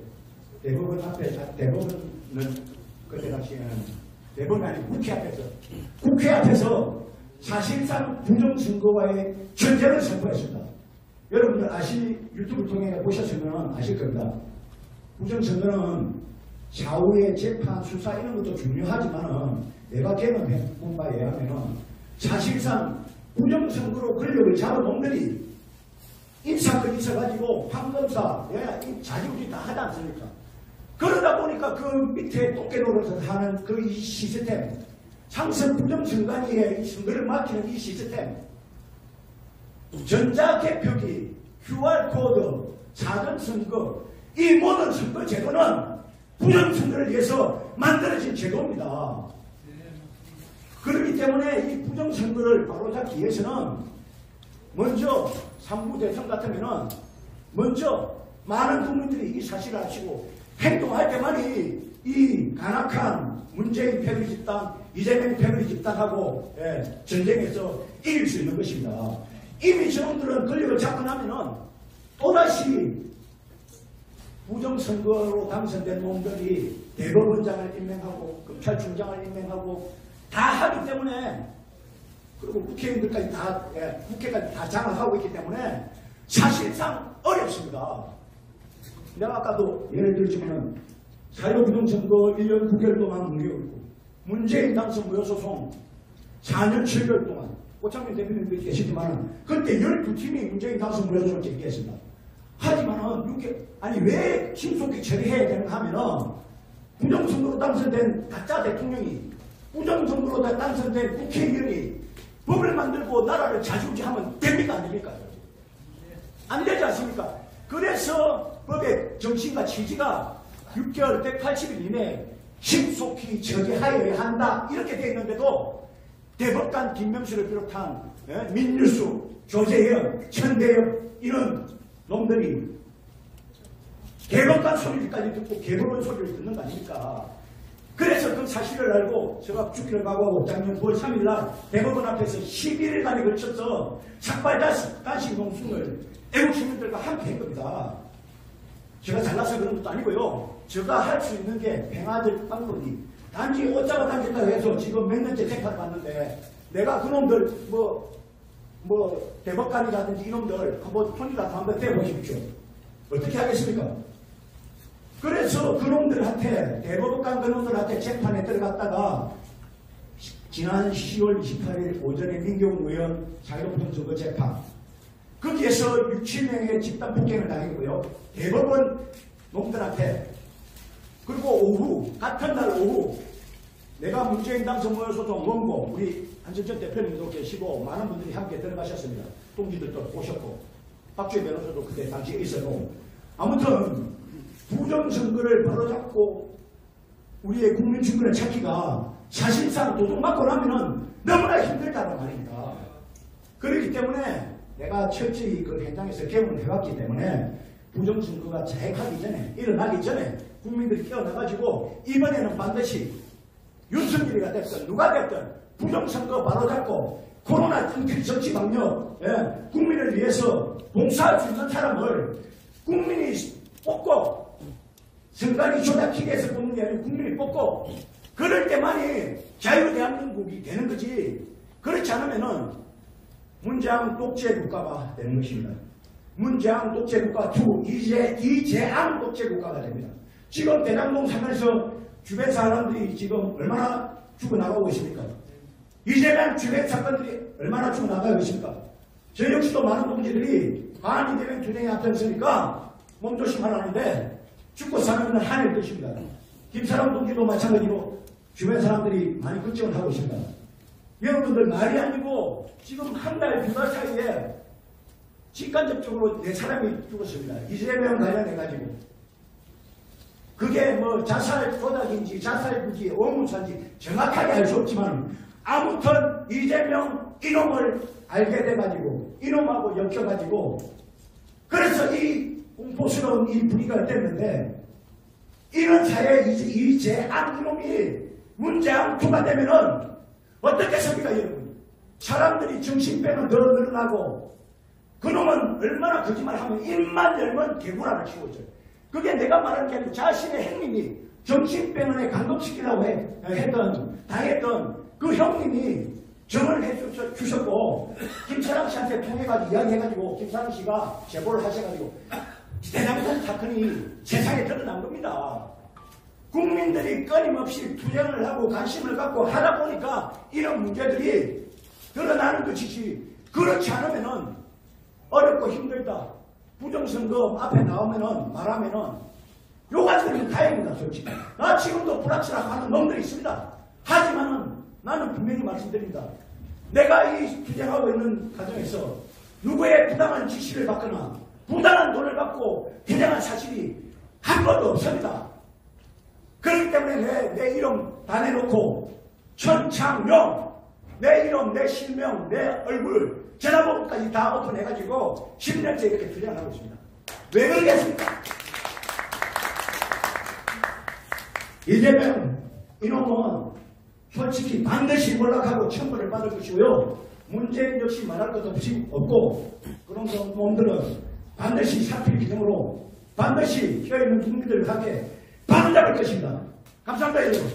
대법원 앞에, 대법원은 그때 당시에는 대법원이 아니고 국회 앞에서 사실상 부정선거와의 전쟁을 선포했습니다. 여러분들 유튜브 통해 보셨으면 아실 겁니다. 부정선거는 좌우의 재판, 수사 이런 것도 중요하지만은 내가 경험해본 바에 의하면은 사실상 부정선거로 권력을 잡은 놈들이 입사건 있어가지고 황검사, 자지우지 다 하지 않습니까? 그러다 보니까 그 밑에 똥개 노릇을 하는 그 이 시스템, 상선 부정선관위의 이 선거를 맡기는 이 시스템, 전자개표기, QR코드, 사전선거, 이 모든 선거 제도는 부정선거를 위해서 만들어진 제도입니다. 그렇기 때문에 이 부정선거를 바로잡기 위해서는 먼저 3부 대선 같으면은 먼저 많은 국민들이 이 사실을 아시고 행동할 때만이 이 간악한 문재인 패밀리 집단, 이재명 패밀리 집단하고 전쟁에서 이길 수 있는 것입니다. 이미 저놈들은 권력을 잡고 나면은 또다시 부정선거로 당선된 놈들이 대법원장을 임명하고 검찰총장을 임명하고 다 하기 때문에, 그리고 국회의원들까지 국회까지 다 장악하고 있기 때문에 사실상 어렵습니다. 내가 아까도 예를 들지만은 4.15 부정선거 1년 9개월 동안 무효였고, 문재인 당선 무효소송 4년 7개월 동안, 오창민 대표님도 계시지만 그때 12팀이 문재인 당선 무효소송을 제기했습니다. 하지만은 왜 신속히 처리해야 되는가 하면은 부정선거로 당선된 가짜 대통령이, 부정선거로 당선된 국회의원이 법을 만들고 나라를 자주지하면 됩니까? 안 됩니까? 안 되지 않습니까? 그래서 법의 정신과 취지가 6개월 180일 이내에 신속히 처리하여야 한다 이렇게 되어 있는데도 대법관 김명수를 비롯한 민유수, 조재현, 천대엽 이런 놈들이 대법관 소리까지 듣고 개법원 소리를 듣는 거 아닙니까? 그래서 그 사실을 알고 제가 죽기를 각오하고 작년 9월 3일날 대법원 앞에서 11일간에 걸쳐서 삭발단식 농성을 애국시민들과 함께 한 겁니다. 제가 잘나서 그런 것도 아니고요. 제가 할 수 있는 게 팽아들 빵놀이, 단지 오자가 당겼다고 해서 지금 몇 년째 재판을 받는데 내가 그놈들 대법관이라든지 이놈들 한번 손이라도 한번 대보십시오. 어떻게 하겠습니까? 그래서 그놈들한테, 대법관 그놈들한테 재판에 들어갔다가 지난 10월 28일 오전에 민경훈 의원 4.15 부정선거 재판, 거기에서 6, 7명의 집단 폭행을 당했고요. 대법원 놈들한테. 그리고 같은 날 오후 내가 문재인 당선 무효소송 원고, 우리 한승천 대표님도 계시고 많은 분들이 함께 들어가셨습니다. 동지들도 오셨고 박주혜 변호사도 그때 당시에 있었고, 아무튼 부정선거를 바로잡고 우리의 국민주권을 찾기가 사실상 도둑맞고 나면은 너무나 힘들다는 말입니다. 그렇기 때문에 내가 철저히 그 현장에서 경험을 해왔기 때문에 부정선거가 자행하기 전에, 일어나기 전에 국민들이 깨어나가지고 이번에는 반드시 윤석열이가 됐든 누가 됐든 부정선거 바로잡고 코로나 정치 방역, 국민을 위해서 봉사할 수 있는 사람을 국민이 뽑고, 선관위 조작기계에서 뽑는 게 아니고 국민이 뽑고, 그럴 때만이 자유대한민국이 되는 거지. 그렇지 않으면은 문재인 독재 국가가 되는 것입니다. 문재인 독재 국가 2, 이재안 독재 국가가 됩니다. 지금 대장동 사건에서 주변 사람들이 지금 얼마나 죽어나가고 있습니까? 이재명 주변 사건들이 얼마나 죽어나가고 있습니까? 저 역시도 많은 동지들이 반이 되면 투쟁에 앞장서니까 몸조심하라는데 죽고 사는 건 하늘 것입니다. 김사람 동지도 마찬가지로 주변 사람들이 많이 걱정을 하고 있습니다. 여러분들 말이 아니고 지금 한 달, 두 달 사이에 직간접적으로 4사람이 죽었습니다. 이재명 관련해가지고. 그게 뭐 자살 조작인지 자살인지 오문사인지 정확하게 알 수 없지만 아무튼 이재명 이놈을 알게 돼가지고 이놈하고 엮여가지고 그래서 이 공포스러운 이 분위기가 됐는데 이런 사회에 이재안 이놈이 문재인 투가 되면은 어떻겠습니까 여러분? 사람들이 정신병은 더 늘어나고 그놈은 얼마나 거짓말하면 입만 열면 개구라를 치고 있어요. 그게 내가 말하는 게 아니고 자신의 형님이 정신병원에 감금시키려고 당했던 그 형님이 정을 해주셨고 김사랑 씨한테 통해가지고 이야기해가지고 김사랑 씨가 제보를 하셔가지고 대장동 사건이 세상에 드러난 겁니다. 국민들이 끊임없이 투쟁을 하고 관심을 갖고 하다 보니까 이런 문제들이 드러나는 것이지 그렇지 않으면은 어렵고 힘들다. 부정선거 앞에 나오면은 말하면은 요가지들은 다행입니다. 솔직히 나 지금도 불확실하는 놈들이 있습니다. 하지만은 나는 분명히 말씀드립니다. 내가 이 투쟁하고 있는 과정에서 누구의 부당한 지시를 받거나 부당한 돈을 받고 투쟁한 사실이 한 번도 없습니다. 그렇기 때문에 내 이름 다 내놓고 천창용 내 이름, 내 실명, 내 얼굴 전화번호까지 다 오픈해가지고 10년째 이렇게 투쟁을 하고 있습니다. 왜 그러겠습니까? 이재명 이놈은 솔직히 반드시 몰락하고 처벌을 받을 것이고요. 문재인 역시 말할 것도 없고 그런 놈들은 반드시 사필 기능으로 반드시 혀있는 국민들을 함께 바로잡을 것입니다. 감사합니다 여러분.